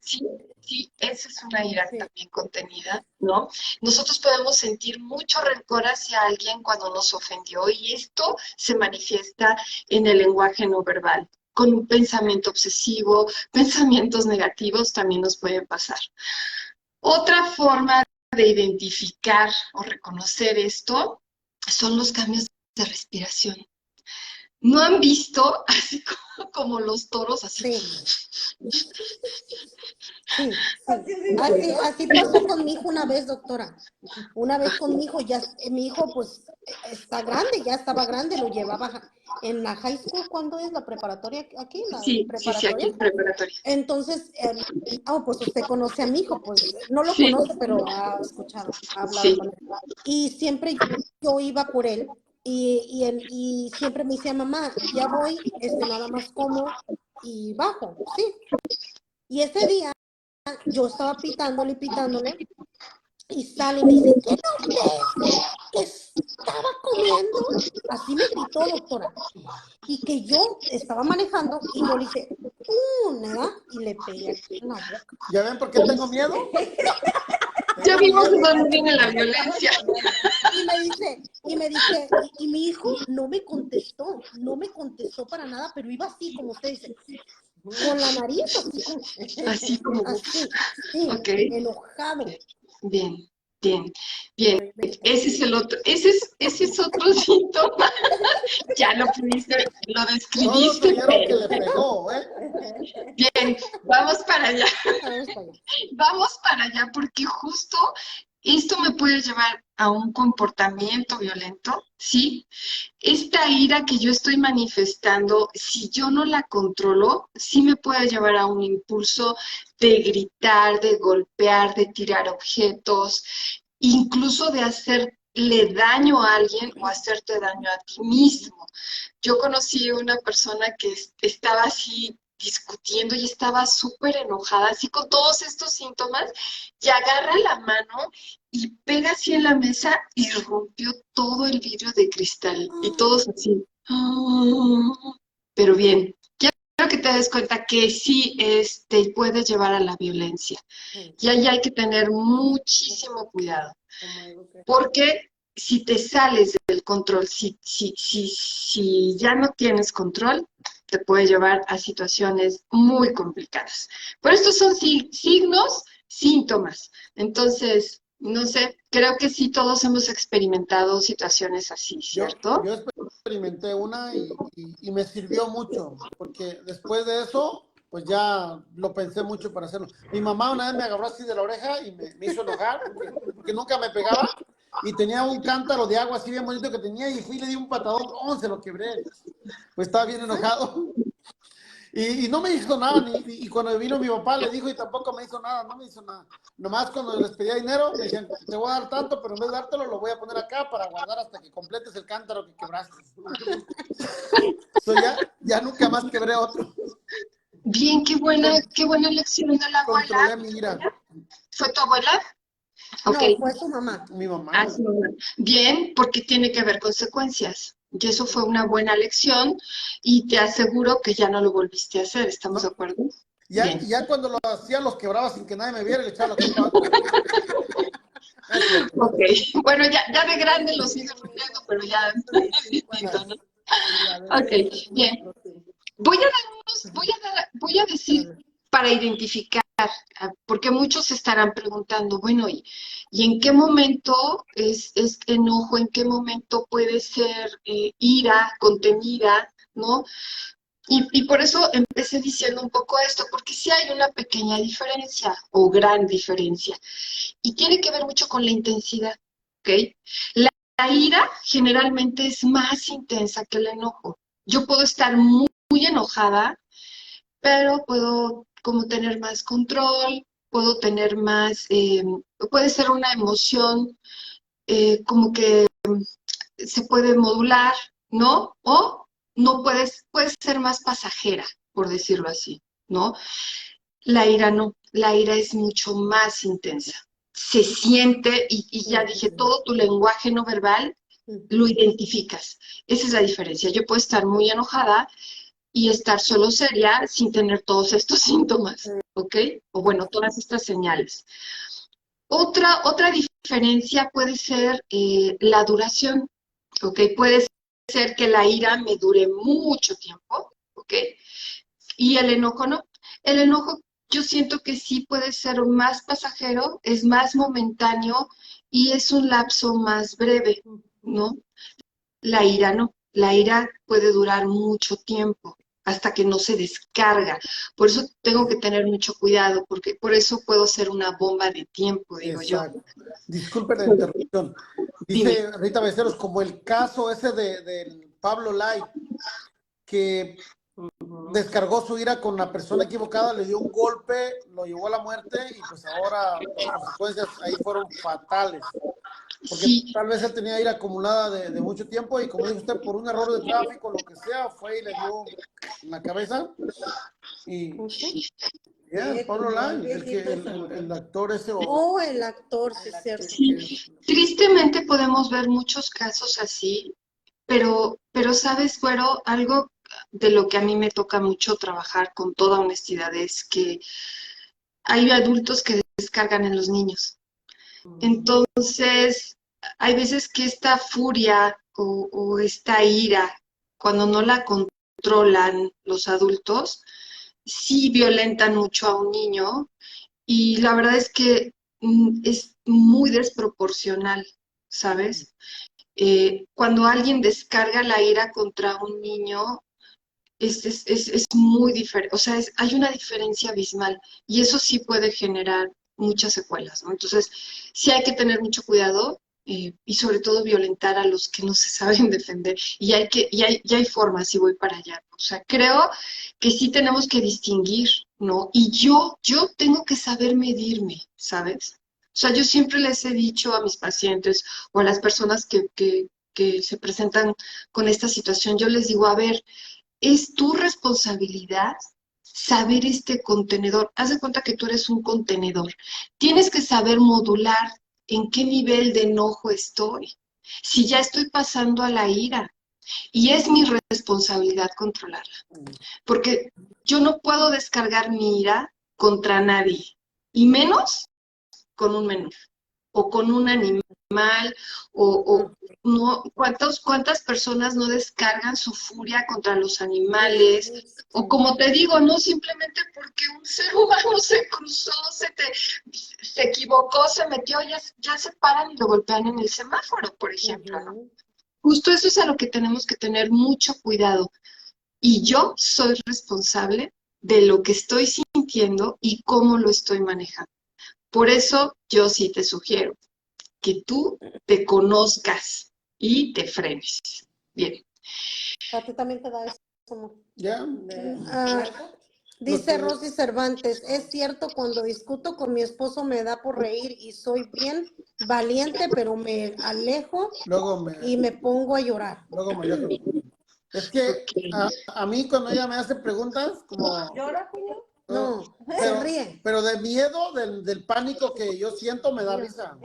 B: Sí, esa es una ira también contenida, ¿no? Nosotros podemos sentir mucho rencor hacia alguien cuando nos ofendió y esto se manifiesta en el lenguaje no verbal. Con un pensamiento obsesivo, pensamientos negativos también nos pueden pasar. Otra forma de identificar o reconocer esto son los cambios de respiración. ¿No han visto así como los toros así?
A: Sí. Así pasó con mi hijo una vez, doctora. Una vez con mi hijo, mi hijo pues está grande, ya estaba grande, lo llevaba en la high school. ¿Cuándo es la preparatoria aquí? ¿La
B: Sí, aquí
A: preparatoria?
B: en preparatoria.
A: Entonces, pues usted conoce a mi hijo, pues no lo
B: Sí.
A: conoce, pero ha escuchado, ha hablado
B: Sí.
A: con él. Y siempre yo iba por él y siempre me decía, mamá, ya voy, nada más como y bajo, ¿sí? Y ese día yo estaba pitándole, y sale y me dice, ¿qué no ves que estaba comiendo? Así me gritó, doctora. Y que yo estaba manejando y yo le hice, ¿verdad? Y le pegué aquí en la boca.
C: ¿Ya ven por qué tengo miedo?
B: Ya vimos de dónde viene la violencia.
A: Y me dice, y mi hijo no me contestó para nada, pero iba así, como usted dice, con la nariz
B: Así como.
A: así, sí,
B: Ok.
A: enojado.
B: Bien. Ese es otro síntoma. Ya lo
C: Todos
B: describiste.
C: oyeron que le pegó, ¿eh?
B: Bien, vamos para allá. Vamos para allá porque justo esto me puede llevar a un comportamiento violento, ¿sí? Esta ira que yo estoy manifestando, si yo no la controlo, sí me puede llevar a un impulso de gritar, de golpear, de tirar objetos, incluso de hacerle daño a alguien o hacerte daño a ti mismo. Yo conocí a una persona que estaba así discutiendo y estaba súper enojada, así con todos estos síntomas, y agarra la mano y pega así en la mesa y rompió todo el vidrio de cristal. Y todos así. Pero bien, quiero que te des cuenta que sí puede llevar a la violencia. Y ahí hay que tener muchísimo cuidado. Porque si te sales del control, si ya no tienes control, te puede llevar a situaciones muy complicadas. Pero estos son signos, síntomas. Entonces, no sé, creo que sí todos hemos experimentado situaciones así, ¿cierto?
C: experimenté una y me sirvió mucho, porque después de eso, pues ya lo pensé mucho para hacerlo. Mi mamá una vez me agarró así de la oreja y me hizo enojar, porque nunca me pegaba, y tenía un cántaro de agua así bien bonito que tenía, y fui y le di un patadón, ¡oh! Se lo quebré. Pues estaba bien enojado. Y no me hizo nada, y cuando vino mi papá le dijo y tampoco me hizo nada, no me hizo nada. Nomás cuando les pedía dinero me decían, te voy a dar tanto, pero en vez de dártelo lo voy a poner acá para guardar hasta que completes el cántaro que quebraste. So ya nunca más quebré otro.
B: Bien, qué buena lección de la abuela.
C: Controlé mi ira.
B: ¿Fue tu abuela? Ok.
A: No, fue su mamá.
C: Mi mamá.
B: Ah, sí, mamá. Bien, porque tiene que haber consecuencias. Y eso fue una buena lección y te aseguro que ya no lo volviste a hacer. ¿Estamos de
C: No,
B: acuerdo?
C: ya,
B: Bien.
C: ya cuando lo hacía los quebraba sin que nadie me viera y le echaba la culpa a otro. Es cierto.
B: Ok. Bueno, ya de grande lo sigo haciendo, pero ya es distinto, ¿no? Ok, bien. Voy a decir para identificar, porque muchos se estarán preguntando, bueno, ¿y en qué momento es enojo? ¿En qué momento puede ser ira contenida? ¿No? Y por eso empecé diciendo un poco esto, porque sí hay una pequeña diferencia o gran diferencia, y tiene que ver mucho con la intensidad, ¿ok? La ira generalmente es más intensa que el enojo. Yo puedo estar muy enojada, pero puedo como tener más control, puedo tener más, puede ser una emoción como que se puede modular, ¿no? O no puede ser más pasajera, por decirlo así, ¿no? La ira no, la ira es mucho más intensa. Se siente, y ya dije, todo tu lenguaje no verbal lo identificas. Esa es la diferencia. Yo puedo estar muy enojada y estar solo seria sin tener todos estos síntomas, ¿ok? O bueno, todas estas señales. Otra diferencia puede ser la duración, ¿ok? Puede ser que la ira me dure mucho tiempo, ¿ok? Y el enojo no. El enojo yo siento que sí puede ser más pasajero, es más momentáneo y es un lapso más breve, ¿no? La ira no. La ira puede durar mucho tiempo hasta que no se descarga. Por eso tengo que tener mucho cuidado, porque por eso puedo ser una bomba de tiempo, digo yo.
C: Exacto. Disculpe la interrupción.
B: Dime.
C: Dice Rita Beceros, como el caso ese de Pablo Lai, que descargó su ira con la persona equivocada, le dio un golpe, lo llevó a la muerte y pues ahora las consecuencias ahí fueron fatales. Porque
B: Sí,
C: tal vez él tenía ira acumulada de mucho tiempo y como dijo usted, por un error de tráfico, lo que sea, fue y le dio en la cabeza y ya, Pablo Lai, el actor ese.
A: Oh, el actor, sí es cierto.
B: sí. Tristemente podemos ver muchos casos así, pero sabes, Güero, algo de lo que a mí me toca mucho trabajar con toda honestidad es que hay adultos que descargan en los niños. Entonces, hay veces que esta furia o esta ira, cuando no la controlan los adultos, sí violentan mucho a un niño y la verdad es que es muy desproporcional, ¿sabes? Cuando alguien descarga la ira contra un niño, es muy diferente, o sea, hay una diferencia abismal y eso sí puede generar muchas secuelas, ¿no? Entonces, sí hay que tener mucho cuidado y sobre todo violentar a los que no se saben defender y hay formas y voy para allá, ¿no? O sea, creo que sí tenemos que distinguir, ¿no? Y yo tengo que saber medirme, ¿sabes? O sea, yo siempre les he dicho a mis pacientes o a las personas que se presentan con esta situación, yo les digo, a ver, es tu responsabilidad saber este contenedor. Haz de cuenta que tú eres un contenedor. Tienes que saber modular en qué nivel de enojo estoy. Si ya estoy pasando a la ira. Y es mi responsabilidad controlarla. Porque yo no puedo descargar mi ira contra nadie. Y menos con un menor. O con un animal. O no, ¿cuántas personas no descargan su furia contra los animales? O como te digo, no simplemente porque un ser humano se cruzó, se equivocó, se metió, ya se paran y lo golpean en el semáforo, por ejemplo, ¿no? justo eso es a lo que tenemos que tener mucho cuidado. Y yo soy responsable de lo que estoy sintiendo y cómo lo estoy manejando. Por eso yo sí te sugiero que tú te conozcas y te frenes. Bien.
A: A ti también te da eso, amor.
C: ¿Ya?
A: Ah, dice
C: que-
A: Rosy Cervantes, es cierto, cuando discuto con mi esposo me da por reír y soy bien valiente, pero me alejo
C: Luego
A: y me pongo a llorar.
C: luego me alejo. Es que
B: Ok.
C: a mí cuando ella me hace preguntas, como,
D: ¿Llora, Julio?
A: No, se
C: pero,
A: ríe.
C: pero de miedo, del pánico que yo siento, me da risa.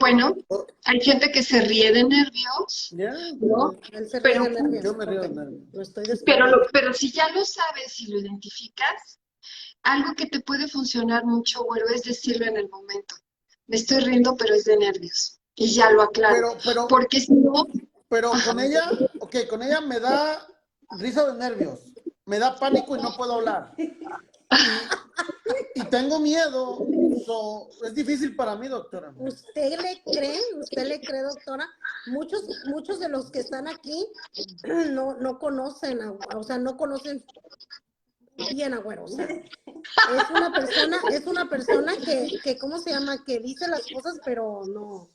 B: Bueno,
C: Oh,
B: hay gente que se ríe de nervios,
C: ¿ya?
B: ¿no?
A: Él se ríe
B: Pero,
A: de nervios.
C: Yo me río de
A: porque
C: nervios.
A: lo estoy
B: pero,
A: descubriendo.
B: pero si ya lo sabes y lo identificas, algo que te puede funcionar mucho, güero, es decirlo en el momento. Me estoy riendo, pero es de nervios. Y ya lo aclaro. Porque si no,
C: Pero con
B: ajá,
C: ella, con ella me da risa de nervios, me da pánico y no puedo hablar. Y tengo miedo, es difícil para mí, doctora.
A: ¿Usted le cree, doctora? Muchos de los que están aquí no conocen, o sea, no conocen bien a Güero. O sea, es una persona que, ¿cómo se llama? Que dice las cosas, pero no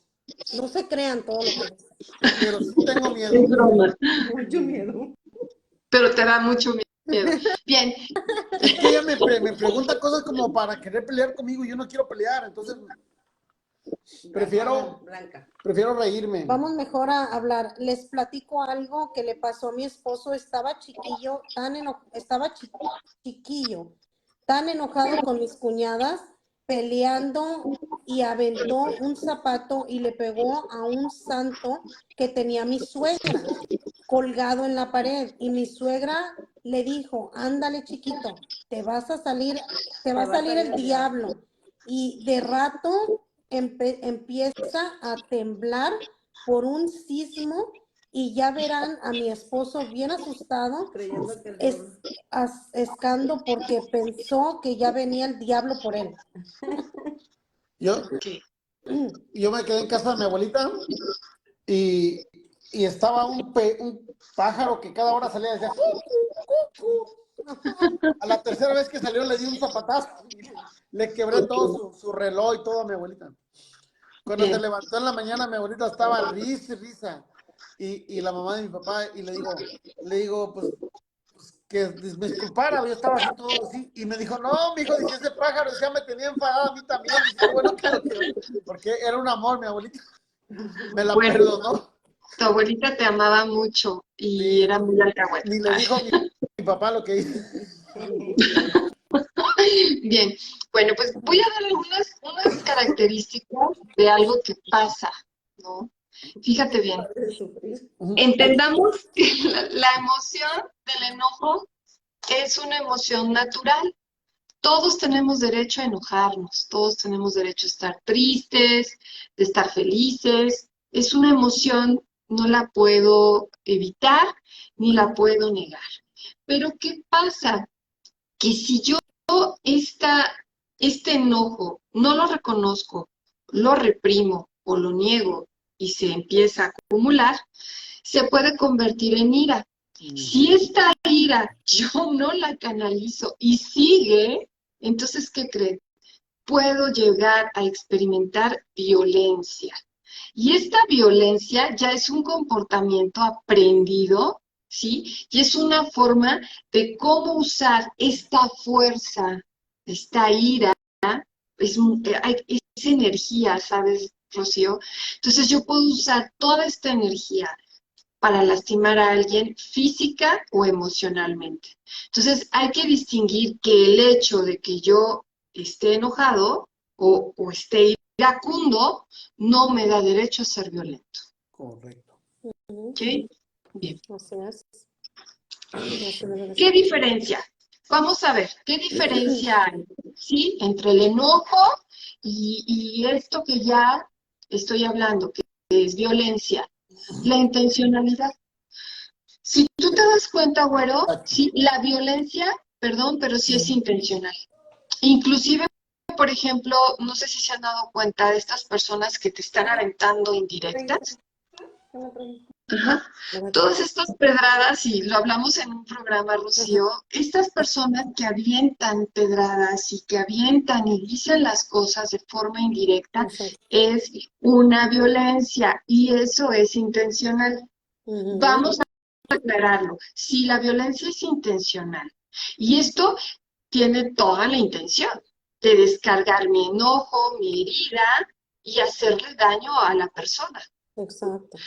A: se crean todo lo que dice.
C: Pero sí tengo
B: es
C: miedo.
B: broma,
D: Mucho miedo.
B: pero te da mucho miedo. Bien,
C: Es que ella me pregunta cosas como para querer pelear conmigo y yo no quiero pelear, entonces prefiero,
D: Blanca.
C: prefiero reírme.
A: Vamos mejor a hablar. Les platico algo que le pasó a mi esposo. Estaba chiquillo, chiquillo, tan enojado con mis cuñadas, peleando y aventó un zapato y le pegó a un santo que tenía mi suegra colgado en la pared. Y mi suegra le dijo, ándale chiquito, te va a salir el diablo. Y de rato empieza a temblar por un sismo y ya verán a mi esposo bien asustado,
D: Creyendo que
A: escando porque pensó que ya venía el diablo por él.
C: Yo,
B: ok.
C: yo me quedé en casa de mi abuelita y, y estaba un pájaro que cada hora salía y decía, a la tercera vez que salió le di un zapatazo, le quebré todo su reloj y todo a mi abuelita. Cuando se
B: Bien.
C: levantó en la mañana, mi abuelita estaba risa y risa. Y la mamá de mi papá, y le digo, pues que me disculpara, yo estaba así todo así. Y me dijo, no, mijo, dice, ese pájaro ya me tenía enfadada a mí también. Dice, qué bueno que lo quebré, porque era un amor, mi abuelita. Me la
B: Bueno,
C: perdonó.
B: tu abuelita te amaba mucho y
C: Sí,
B: era muy alcahueta.
C: ni le dijo mi papá lo que hice.
B: Bien, bueno, pues voy a dar unas características de algo que pasa, ¿no? Fíjate bien,
D: de sufrir.
B: entendamos que la emoción del enojo es una emoción natural. Todos tenemos derecho a enojarnos, todos tenemos derecho a estar tristes, de estar felices. Es una emoción, no la puedo evitar ni la puedo negar. Pero ¿qué pasa? Que si yo este enojo no lo reconozco, lo reprimo o lo niego y se empieza a acumular, se puede convertir en ira. Si esta ira yo no la canalizo y sigue, entonces, ¿qué creen? Puedo llegar a experimentar violencia. Y esta violencia ya es un comportamiento aprendido, ¿sí? Y es una forma de cómo usar esta fuerza, esta ira, es energía, ¿sabes, Rocío? Entonces yo puedo usar toda esta energía para lastimar a alguien física o emocionalmente. Entonces hay que distinguir que el hecho de que yo esté enojado o esté iracundo no me da derecho a ser violento.
C: Correcto.
B: ¿Ok? Bien.
A: Así es. Así debe de
B: ¿Qué
A: ser.
B: diferencia? Vamos a ver, ¿qué diferencia hay? ¿Sí? Entre el enojo y esto que ya estoy hablando, que es violencia. La intencionalidad. Si tú te das cuenta, güero, sí, la violencia, perdón, pero sí es intencional. Inclusive, por ejemplo, no sé si se han dado cuenta de estas personas que te están aventando indirectas. Ajá. Todas estas pedradas, y lo hablamos en un programa, Rocío, estas personas que avientan pedradas y que avientan y dicen las cosas de forma indirecta,
A: Exacto.
B: es una violencia y eso es intencional. Vamos a aclararlo. Si la violencia es intencional, y esto tiene toda la intención de descargar mi enojo, mi herida y hacerle daño a la persona.
A: Exacto.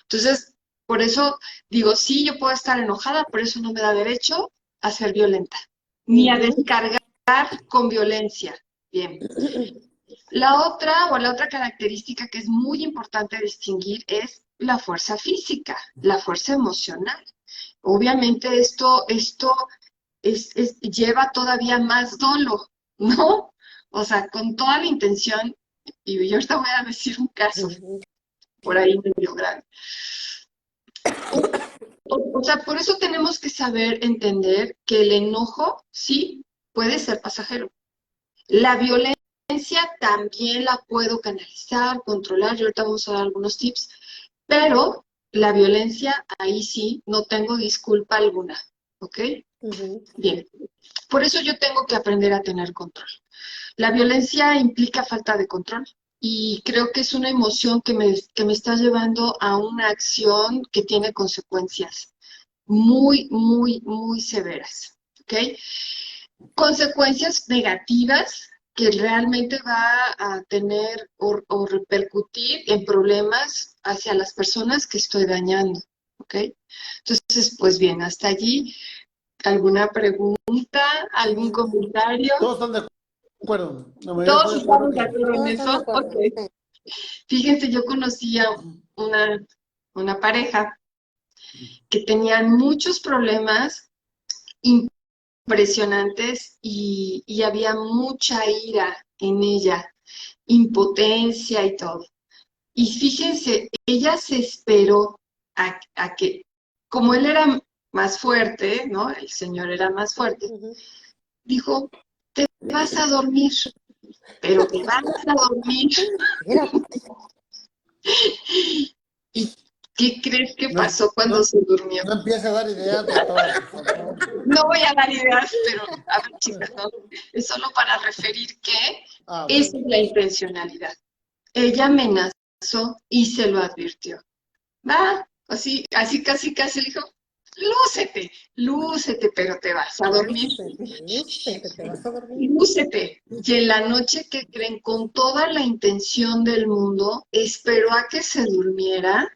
B: Entonces, por eso digo, sí, yo puedo estar enojada, pero eso no me da derecho a ser violenta, ni a descargar con violencia. Bien. La otra característica que es muy importante distinguir es la fuerza física, la fuerza emocional. Obviamente esto lleva todavía más dolo, ¿no? O sea, con toda la intención, y yo ahorita voy a decir un caso por ahí medio grave. O sea, por eso tenemos que saber entender que el enojo sí puede ser pasajero. La violencia también la puedo canalizar, controlar, y ahorita vamos a dar algunos tips, pero la violencia, ahí sí, no tengo disculpa alguna, ¿ok? Bien, por eso yo tengo que aprender a tener control. La violencia implica falta de control y creo que es una emoción que me está llevando a una acción que tiene consecuencias muy, muy, muy severas, ¿ok? Consecuencias negativas que realmente va a tener o repercutir en problemas hacia las personas que estoy dañando, ¿ok? Entonces, pues bien, hasta allí, ¿alguna pregunta? ¿Algún comentario?
C: Todos están de acuerdo. La mayoría
B: ¿Todos
C: está de acuerdo
B: estamos de
C: que sí.
B: acuerdo en
A: Todos están de
B: eso?
A: acuerdo.
B: Ok. Fíjense, yo conocí a una pareja que tenían muchos problemas impresionantes y había mucha ira en ella, impotencia y todo. Y fíjense, ella se esperó a que, como él era más fuerte, ¿no? El señor era más fuerte, dijo, te vas a dormir, pero te vas a dormir. ¿Y qué crees que
C: No,
B: pasó cuando
C: no,
B: se durmió?
C: no empiece a dar ideas, doctora, por favor.
B: No voy a dar ideas, pero a ver, chicas, ¿no? Es solo para referir que
C: Ah,
B: esa
C: bueno.
B: es la intencionalidad. Ella amenazó y se lo advirtió. Va, así casi le dijo, lúcete, pero te vas a dormir.
A: Lúcete, te vas a dormir.
B: Lúcete. Y en la noche, ¿qué creen? Con toda la intención del mundo, esperó a que se durmiera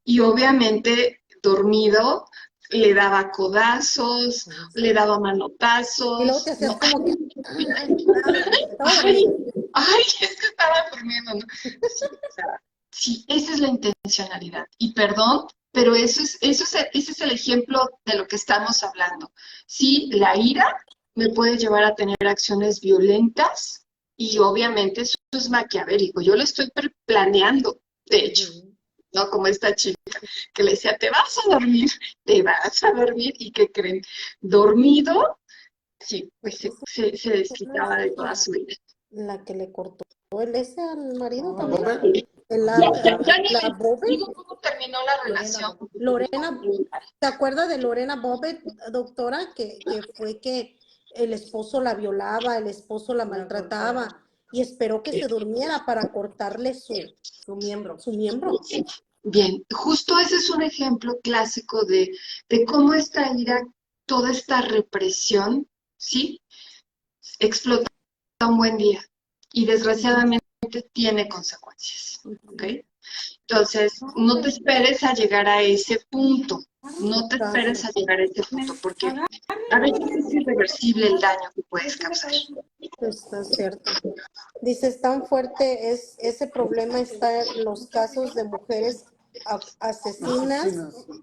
B: y obviamente dormido le daba codazos, le daba manotazos.
A: Y luego te hacías
B: ¿no?
A: como que, estaba
B: Ay,
A: dormido.
B: ay, es que estaba durmiendo, ¿no? Sí, o sea, sí, esa es la intencionalidad. Y perdón, pero ese es el ejemplo de lo que estamos hablando. Sí, la ira me puede llevar a tener acciones violentas y obviamente eso es maquiavélico. Yo lo estoy planeando, de hecho, ¿no? Como esta chica que le decía, te vas a dormir, ¿y qué creen? Dormido, sí, pues se desquitaba de toda su vida.
A: La que le cortó el ese al marido
C: ¿A
A: también.
C: Bobe?
B: Ya ni
A: La
B: les
A: Bobet.
B: digo cómo terminó la relación.
A: Lorena, ¿te acuerdas de Lorena Bobet, doctora? Que fue que el esposo la violaba, el esposo la maltrataba y esperó que se durmiera para cortarle su miembro.
B: Bien, justo ese es un ejemplo clásico de cómo esta ira, toda esta represión, ¿sí? Explota un buen día y desgraciadamente tiene consecuencias, ¿ok? Entonces, no te esperes a llegar a ese punto, porque a veces es irreversible el daño que puedes causar.
A: Está cierto. Dices, tan fuerte es ese problema está en los casos de mujeres asesinas,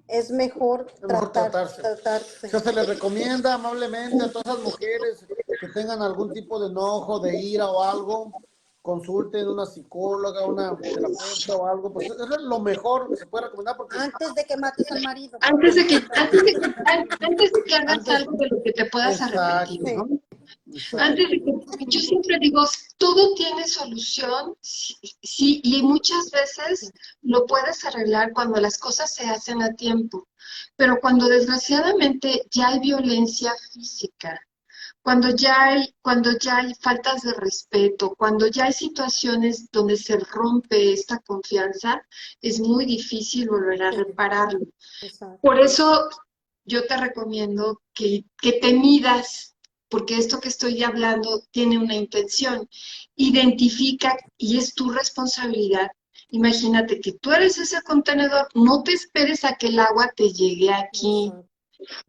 A: es mejor
C: tratarse.
A: tratarse.
C: O sea, se les recomienda amablemente a todas las mujeres que tengan algún tipo de enojo, de ira o algo, consulten una psicóloga, una terapeuta o algo, pues es lo mejor que se puede recomendar porque
A: Antes de que mates al marido.
B: Antes de que hagas algo de lo que te puedas arrepentir,
C: exacto.
B: ¿no? Antes de que, yo siempre digo, todo tiene solución, sí, sí, y muchas veces lo puedes arreglar cuando las cosas se hacen a tiempo, pero cuando desgraciadamente ya hay violencia física, cuando ya hay faltas de respeto, cuando ya hay situaciones donde se rompe esta confianza, es muy difícil volver a repararlo.
A: Exacto.
B: Por eso yo te recomiendo que te midas, porque esto que estoy hablando tiene una intención. Identifica y es tu responsabilidad. Imagínate que tú eres ese contenedor, no te esperes a que el agua te llegue aquí,
A: Exacto.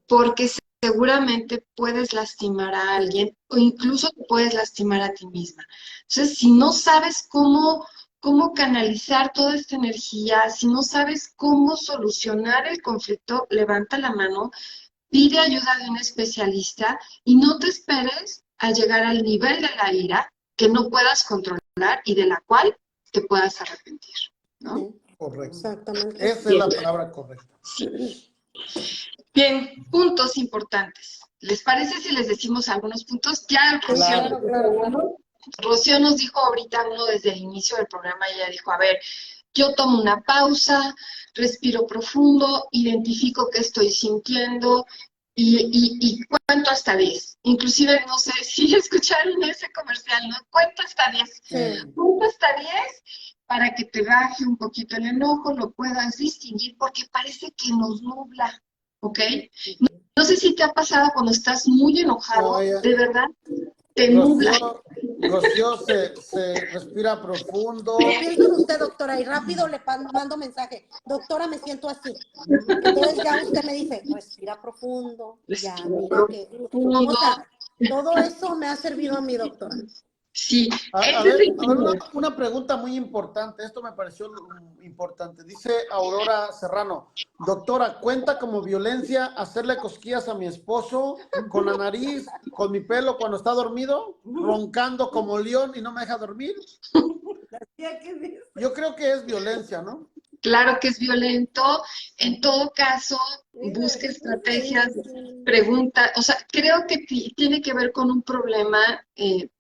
B: porque seguramente puedes lastimar a alguien o incluso te puedes lastimar a ti misma. Entonces, si no sabes cómo canalizar toda esta energía, si no sabes cómo solucionar el conflicto, levanta la mano, pide ayuda de un especialista y no te esperes a llegar al nivel de la ira que no puedas controlar y de la cual te puedas arrepentir, ¿no?
A: Sí,
C: Correcto.
A: exactamente.
C: Esa es la palabra correcta.
B: Bien, puntos importantes. ¿Les parece si les decimos algunos puntos? Ya
A: Claro, claro.
B: Rocío nos dijo ahorita uno desde el inicio del programa, ella dijo, a ver, yo tomo una pausa, respiro profundo, identifico qué estoy sintiendo y cuento hasta 10. Inclusive, no sé si escucharon ese comercial, ¿no? Cuento hasta 10.
A: Sí.
B: Cuento hasta 10 para que te baje un poquito el enojo, lo puedas distinguir, porque parece que nos nubla, ¿ok? No sé si te ha pasado cuando estás muy enojado,
C: No, ella-
B: de verdad, te nubla.
C: Rocío se respira profundo.
A: Yo pienso en usted, doctora, y rápido le mando mensaje. Doctora, me siento así. Entonces ya usted me dice, respira profundo. Ya, mira que... O sea, todo eso me ha servido a mi doctora.
B: Sí,
C: A
B: ese es
C: ver,
B: el
C: una,
B: primero.
C: una pregunta muy importante. Esto me pareció importante. Dice Aurora Serrano, doctora, ¿cuenta como violencia hacerle cosquillas a mi esposo con la nariz, con mi pelo cuando está dormido, roncando como león y no me deja dormir? Yo creo que es violencia, ¿no?
B: Claro que es violento. En todo caso, busque estrategias, pregunta. O sea, creo que tiene que ver con un problema de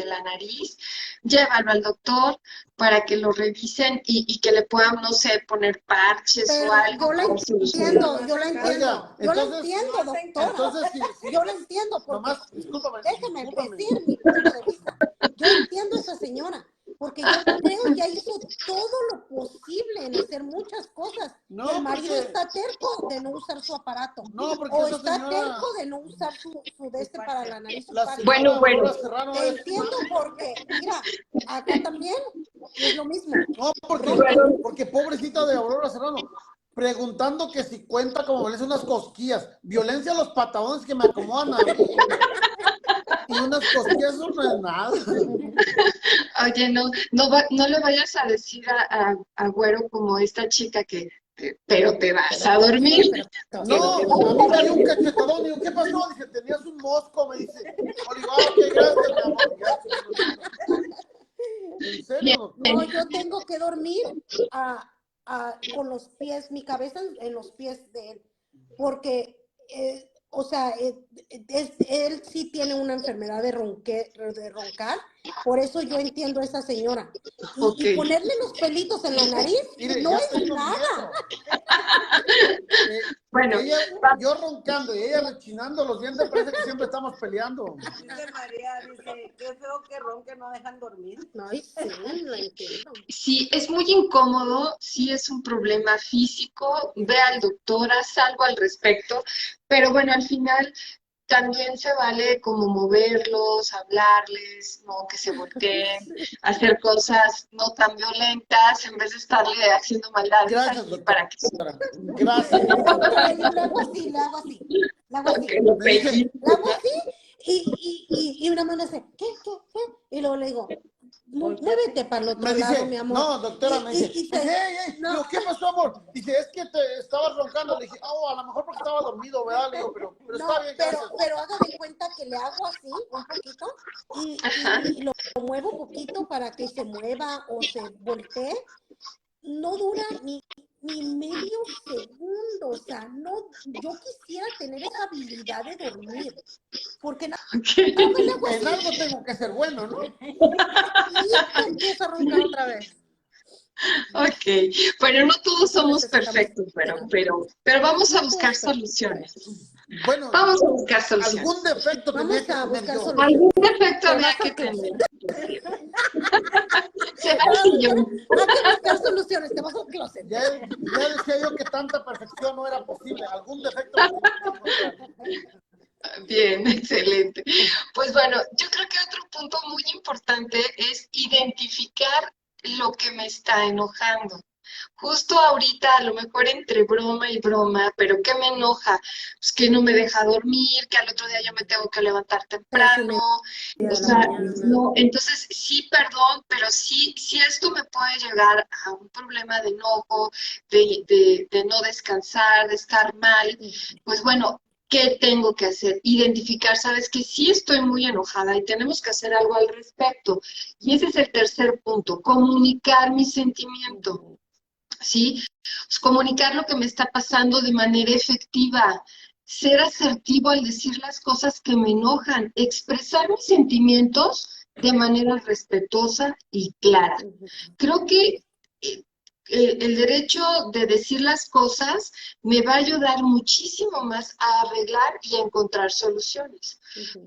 B: la nariz. Llévalo al doctor para que lo revisen y que le puedan, no sé, poner parches
A: Pero
B: o algo.
A: yo la
B: para solucionar.
A: entiendo, yo la entiendo.
C: Oiga,
A: Yo la
C: entonces,
A: entiendo, doctora.
C: entonces
A: Yo la entiendo porque,
C: nomás, discúlpame.
A: déjeme decir mi punto de vista. Yo entiendo a esa señora, porque yo creo ya hizo todo lo posible en hacer muchas cosas.
C: No,
A: Y el marido
C: porque-
A: está terco de no usar su aparato.
C: No, porque
A: O
C: esa
A: está
C: señora,
A: terco de no usar su de este para la nariz, su
C: la
A: parche.
C: señora
B: Bueno.
C: Aurora Serrano
A: Te
C: es...
A: entiendo porque, mira, acá también es lo mismo.
C: No, porque pobrecita de Aurora Serrano, preguntando que si cuenta como violencia unas cosquillas. Violencia a los patadones que me acomodan a mí. Y unas cosquillas eso no es nada.
B: Oye, no le vayas a decir a Güero como esta chica que, pero te vas a dormir.
C: No, a mí me dio un cachetadón. Digo, ¿qué pasó? Dice, tenías un mosco, me dice. O digo, ok, gracias, mi amor. ¿En serio, doctor?
A: No, yo tengo que dormir con los pies, mi cabeza en los pies de él, porque, o sea, él sí tiene una enfermedad de roncar, por eso yo entiendo a esa señora. Y
B: Ok.
A: ponerle los pelitos en la nariz
C: Mire,
A: no
C: ya
A: es
C: tengo
A: nada.
B: Bueno,
C: yo roncando y ella rechinando los dientes, parece que siempre estamos peleando.
D: Dice María, dice, qué feo que ronque, no dejan dormir.
A: Ay, sí, lo entiendo.
B: sí, es muy incómodo, sí es un problema físico, ve al doctor, haz algo al respecto, pero bueno, al final también se vale como moverlos, hablarles, no que se volteen, hacer cosas no tan violentas en vez de estarle haciendo maldades
C: Gracias,
B: así para que
C: doctora. Gracias.
A: Doctora, yo le hago así, le hago así, le hago así.
B: lo
C: Me dice,
B: pellizque.
A: La hago así y una mano dice, ¿qué? Y luego le digo, muévete para el otro
C: me
A: lado,
C: dice,
A: mi amor.
C: no, doctora, me dice,
A: No.
C: Digo, ¿qué pasó, amor? Dice, es que te estabas roncando. Le dije, oh, a lo mejor porque estaba dormido, ¿verdad? Le digo, pero
A: No,
C: está bien, gracias.
A: pero haga de cuenta que le hago así un poquito y lo muevo poquito para que se mueva o se voltee. No dura ni ni medio segundo. O sea, no, yo quisiera tener esa habilidad de dormir, porque nada
B: Ok.
A: más le hago
C: En
A: así,
C: algo tengo que ser bueno, ¿no?
A: y empiezo a roncar otra vez.
B: Ok, bueno, no todos
A: Eso
B: somos
A: necesitamos
B: perfectos,
A: tener.
B: pero vamos a
A: No
B: buscar
A: todos
B: soluciones.
C: Bueno,
B: Vamos a buscar
C: algún
B: soluciones.
C: defecto tenía
A: Vamos
C: que
A: a
C: tener
A: buscar
C: yo.
B: Algún
A: soluciones.
B: defecto
A: Te
B: habría
A: vas
B: que
A: al closet.
B: tener. Se va al
A: Hay
B: sillón.
A: que buscar soluciones, te vas al closet.
C: Ya decía yo que tanta perfección no era posible. Algún defecto le tenía que encontrar.
B: Bien, excelente. Pues bueno, yo creo que otro punto muy importante es identificar lo que me está enojando. Justo ahorita, a lo mejor entre broma y broma, pero ¿qué me enoja? Pues que no me deja dormir, que al otro día yo me tengo que levantar
A: 3:30
B: temprano.
A: de
B: O
A: la
B: sea,
A: mañana.
B: no, entonces sí, perdón, pero sí, sí esto me puede llegar a un problema de enojo, de no descansar, de estar mal. Pues bueno, ¿qué tengo que hacer? Identificar, sabes que sí estoy muy enojada y tenemos que hacer algo al respecto. Y ese es el tercer punto, comunicar mi sentimiento, ¿sí? Pues comunicar lo que me está pasando de manera efectiva, ser asertivo al decir las cosas que me enojan, expresar mis sentimientos de manera respetuosa y clara. Creo que el derecho de decir las cosas me va a ayudar muchísimo más a arreglar y a encontrar soluciones.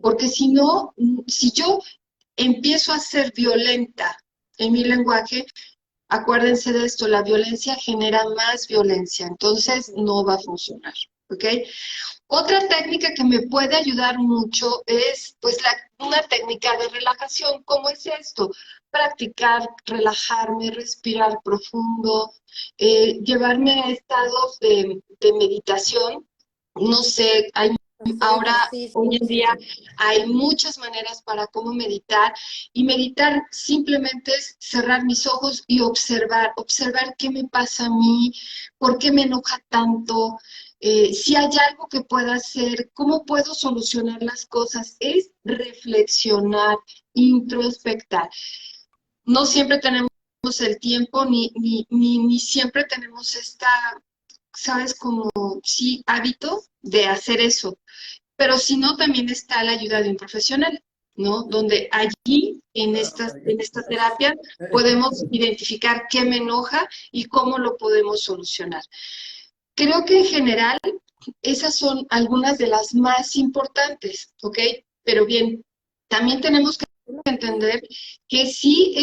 B: Porque si no, si yo empiezo a ser violenta en mi lenguaje, acuérdense de esto, la violencia genera más violencia, entonces no va a funcionar, ¿ok? Otra técnica que me puede ayudar mucho es pues una técnica de relajación. ¿Cómo es esto? Practicar, relajarme, respirar profundo, llevarme a estados de meditación. No sé,
A: Hacer
B: ahora,
A: ejercicio.
B: hoy en día, hay muchas maneras para cómo meditar. Y meditar simplemente es cerrar mis ojos y observar qué me pasa a mí, por qué me enoja tanto, si hay algo que pueda hacer, cómo puedo solucionar las cosas, es reflexionar, introspectar. No siempre tenemos el tiempo ni siempre tenemos esta, ¿sabes? Como, sí, hábito de hacer eso. Pero si no, también está la ayuda de un profesional, ¿no? Donde allí, en esta terapia, podemos identificar qué me enoja y cómo lo podemos solucionar. Creo que en general esas son algunas de las más importantes, ¿ok? Pero bien, también tenemos que entender que sí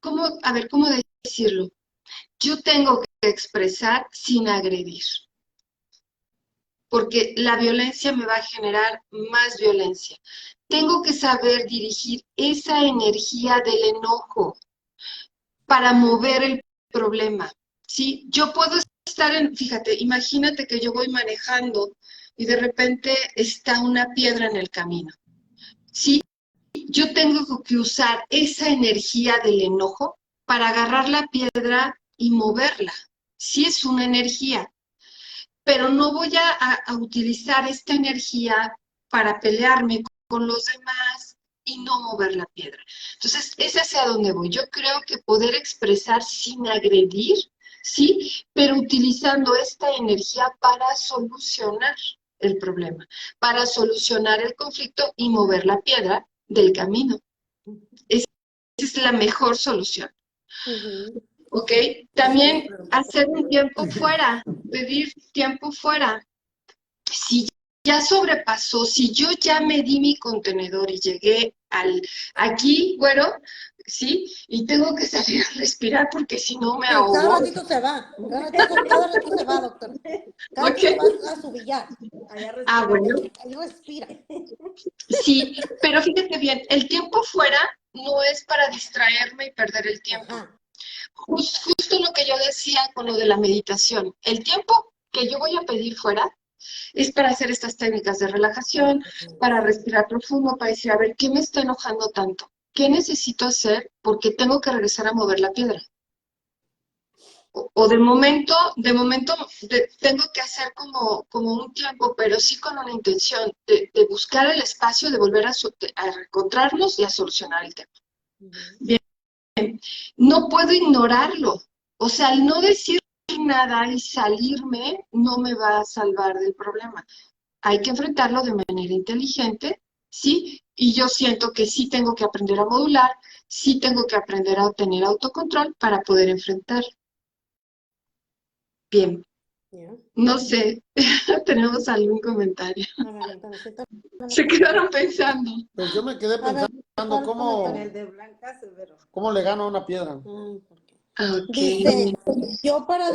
B: ¿cómo, a ver, cómo decirlo? Yo tengo que expresar sin agredir, porque la violencia me va a generar más violencia. Tengo que saber dirigir esa energía del enojo para mover el problema, ¿sí? Yo puedo estar fíjate, imagínate que yo voy manejando y de repente está una piedra en el camino, ¿sí? Yo tengo que usar esa energía del enojo para agarrar la piedra y moverla. Sí es una energía, pero no voy a utilizar esta energía para pelearme con los demás y no mover la piedra. Entonces, es hacia donde voy. Yo creo que poder expresar sin agredir, ¿sí? Pero utilizando esta energía para solucionar el problema, para solucionar el conflicto y mover la piedra del camino. Esa es la mejor solución. ¿Ok? También hacer un tiempo fuera, pedir tiempo fuera. Si ya sobrepasó, si yo ya me di mi contenedor y llegué aquí, bueno, ¿sí? Y tengo que salir a respirar porque si no me
A: Sí, cada
B: ahogo.
A: ratito se va. Cada ratito se va, doctor. Cada
B: Ok.
A: ratito va a su billar.
D: Allá respira.
B: Bueno.
A: Ahí respira.
B: Sí, pero fíjate bien, el tiempo fuera no es para distraerme y perder el tiempo.
A: Ajá.
B: Justo lo que yo decía con lo de la meditación. El tiempo que yo voy a pedir fuera es para hacer estas técnicas de relajación, para respirar profundo, para decir, a ver, ¿qué me está enojando tanto? ¿Qué necesito hacer? Porque tengo que regresar a mover la piedra. O de momento tengo que hacer como un tiempo, pero sí con una intención de buscar el espacio, de volver a encontrarnos y a solucionar el tema. Bien, no puedo ignorarlo. O sea, al no decir nada y salirme no me va a salvar del problema. Hay que enfrentarlo de manera inteligente, ¿sí? Y yo siento que sí tengo que aprender a modular, sí tengo que aprender a tener autocontrol para poder enfrentar. Bien,
A: Ya.
B: no sé, ¿tenemos algún comentario?
A: A ver, entonces,
B: Se quedaron pensando.
C: Pues yo me quedé
A: a ver,
C: pensando cómo,
D: El de Blanca Severo.
C: cómo le gano a una piedra.
A: ¿por qué?
B: Ok.
A: Dice, yo para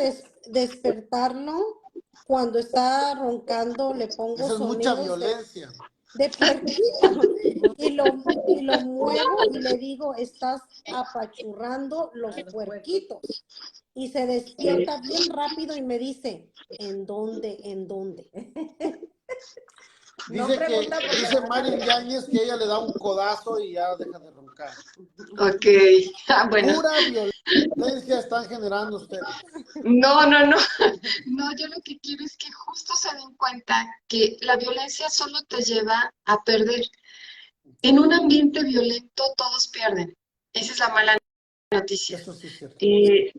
A: despertarlo, cuando está roncando, le pongo
C: Eso es mucha
A: sonidos
C: violencia.
A: de puerquito y lo muevo y le digo, estás apachurrando los puerquitos. Y se despierta bien rápido y me dice, ¿en dónde? ¿En dónde?
D: No
C: Dice
D: pregunta porque
C: dice
D: le van a
C: Marin
D: regañar.
C: Yáñez que ella le da un codazo y ya deja de roncar.
B: Ok. Bueno.
C: Pura violencia están generando ustedes.
B: No, no, no. No, yo lo que quiero es que justo se den cuenta que la violencia solo te lleva a perder. En un ambiente violento todos pierden. Esa es la mala noticia.
C: Eso sí es cierto.
A: Y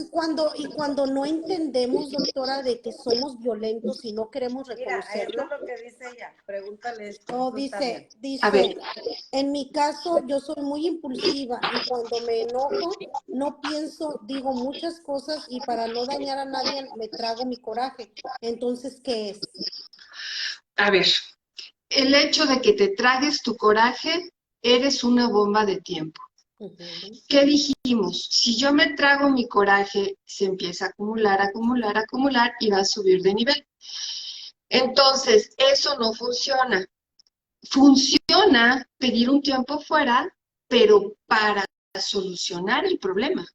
A: cuando no entendemos, doctora, de que somos violentos y no queremos
D: Mira, esto
A: reconocerlo,
D: es lo que dice ella. Pregúntale esto.
A: no,
D: Esto está bien.
B: A ver,
A: dice, en mi caso yo soy muy impulsiva y cuando me enojo no pienso, digo muchas cosas y para no dañar a nadie me trago mi coraje. Entonces, ¿qué es?
B: a ver. El hecho de que te tragues tu coraje, eres una bomba de tiempo.
A: Ujú.
B: ¿Qué dijimos? Si yo me trago mi coraje, se empieza a acumular, acumular, acumular y va a subir de nivel. Entonces, eso no funciona. Funciona pedir un tiempo fuera, pero para solucionar el problema,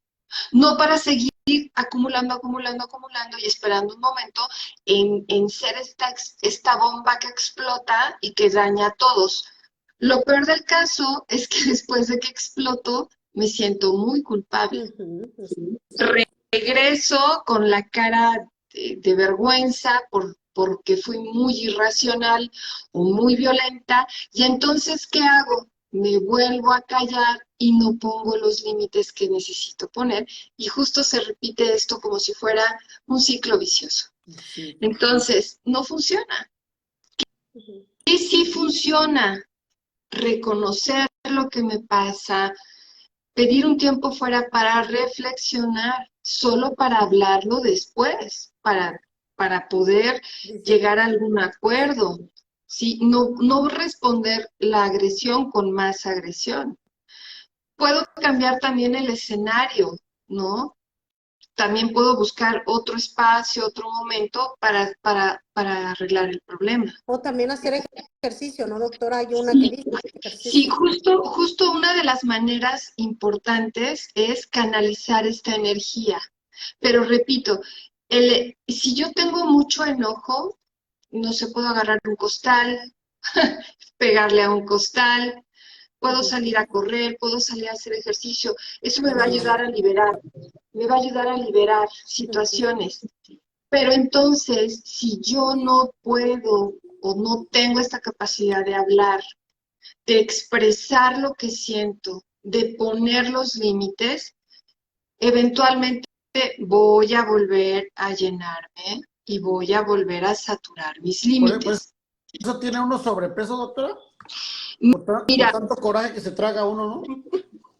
B: no para seguir acumulando, acumulando, acumulando y esperando un momento en ser esta bomba que explota y que daña a todos. Lo peor del caso es que después de que exploto, me siento muy culpable.
A: Ujú.
B: Regreso con la cara de vergüenza porque fui muy irracional o muy violenta, y entonces, ¿qué hago? Me vuelvo a callar y no pongo los límites que necesito poner, y justo se repite esto como si fuera un ciclo vicioso.
C: Sí.
B: Entonces, no funciona.
A: Ujú.
B: Y sí funciona reconocer lo que me pasa, pedir un tiempo fuera para reflexionar, solo para hablarlo después, para poder
D: Dice,
B: llegar a algún acuerdo, ¿sí? No responder la agresión con más agresión. Puedo cambiar también el escenario, ¿no? También puedo buscar otro espacio, otro momento para arreglar el problema.
A: O también hacer ejercicio, ¿no, doctora? Hay una que
B: Sí,
A: dice
B: sí,
A: ejercicio.
B: justo una de las maneras importantes es canalizar esta energía. Pero repito, si yo tengo mucho enojo, no sé, puedo agarrar un costal, pegarle a un costal, puedo
A: Ujú.
B: salir a correr, puedo salir a hacer ejercicio. Eso me va a ayudar a liberar, me va a ayudar a liberar
A: Ujú.
B: situaciones. Pero entonces, si yo no puedo o no tengo esta capacidad de hablar, de expresar lo que siento, de poner los límites, eventualmente voy a volver a llenarme y voy a volver a saturar mis
C: Por
B: límites.
C: eso tiene uno sobrepeso, doctora. Por
B: Mira,
C: tanto coraje que se traga uno, ¿no?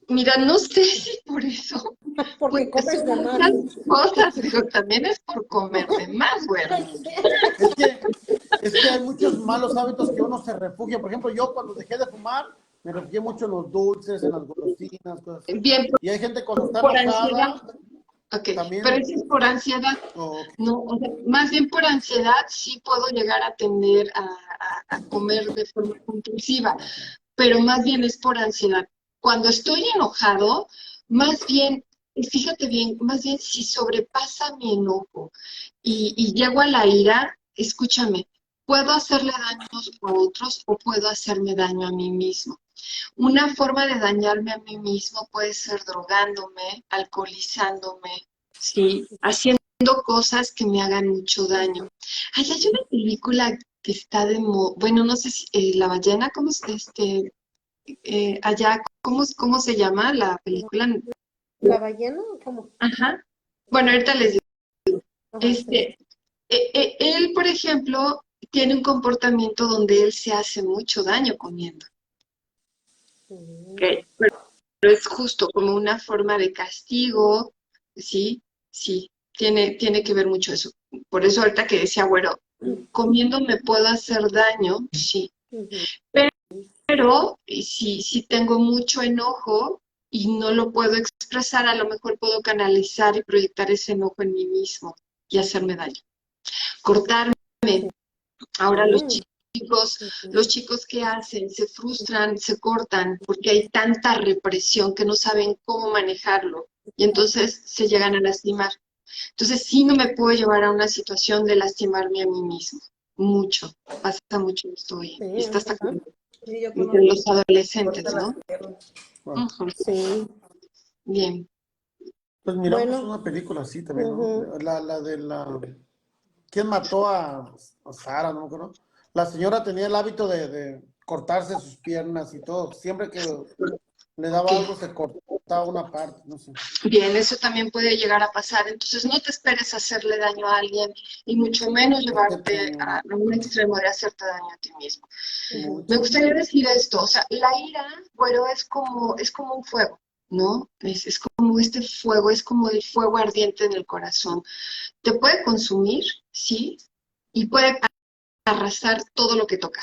B: mira, no sé si por eso, pues
A: Porque comes
B: son
A: de más.
B: muchas cosas, pero también es por comer de más, güero.
C: Es que, es que hay muchos malos hábitos que uno se refugia. Por ejemplo, yo cuando dejé de fumar, me refugié mucho en los dulces, en las golosinas, cosas así.
B: Bien,
C: Y hay gente cuando está
B: por ansiedad,
C: enojada,
B: ok, pero
C: también.
B: eso es por ansiedad.
C: Oh, ok.
B: No, o sea, más bien por ansiedad sí puedo llegar a tender a comer de forma compulsiva, pero más bien es por ansiedad. Cuando estoy enojado, más bien, fíjate bien, más bien si sobrepasa mi enojo y llego a la ira, escúchame, puedo hacerle daños a otros o puedo hacerme daño a mí mismo. Una forma de dañarme a mí mismo puede ser drogándome, alcoholizándome, ¿sí? Haciendo cosas que me hagan mucho daño. Ay, hay una película que está de moda, bueno, no sé si La ballena, ¿cómo es allá, cómo se llama la película?
A: ¿La ballena? ¿Cómo?
B: Ajá. Bueno, ahorita les digo.
A: Ajá, sí.
B: Él, por ejemplo, tiene un comportamiento donde él se hace mucho daño comiendo. ¿Ok? Pero es justo como una forma de castigo, ¿sí? Sí, tiene que ver mucho eso. Por eso ahorita que decía, bueno, comiendo me puedo hacer daño, sí.
A: Ujú.
B: Pero si tengo mucho enojo y no lo puedo expresar, a lo mejor puedo canalizar y proyectar ese enojo en mí mismo y hacerme daño. Cortarme. Ahora
A: Mm,
B: los
A: ujú.
B: chicos que hacen, se frustran, se cortan porque hay tanta represión que no saben cómo manejarlo y entonces se llegan a lastimar. Entonces sí no me puedo llevar a una situación de lastimarme a mí mismo. Mucho, pasa mucho esto hoy.
A: Sí,
B: Está hasta
A: ajá,
D: Sí, yo
B: entre
D: conozco
B: los
D: corta
B: adolescentes,
D: las
B: ¿no?
D: piernas.
C: Bueno,
B: Ujú.
A: sí.
B: Bien.
C: pues miramos
A: Bueno,
C: una película así también, ¿no?
A: ujú.
C: La de la... ¿Quién mató a Sara? No me acuerdo. La señora tenía el hábito de cortarse sus piernas y todo. Siempre que le daba
B: Ok.
C: algo se cortaba una parte, no sé.
B: Bien, eso también puede llegar a pasar. Entonces no te esperes hacerle daño a alguien y mucho menos
C: Es que
B: llevarte a un extremo de hacerte daño a ti mismo.
A: Ujú.
B: Me gustaría decir esto, o sea, la ira, bueno, es como un fuego, ¿no? Es como este fuego, es como el fuego ardiente en el corazón. Te puede consumir, sí, y puede arrasar todo lo que toca.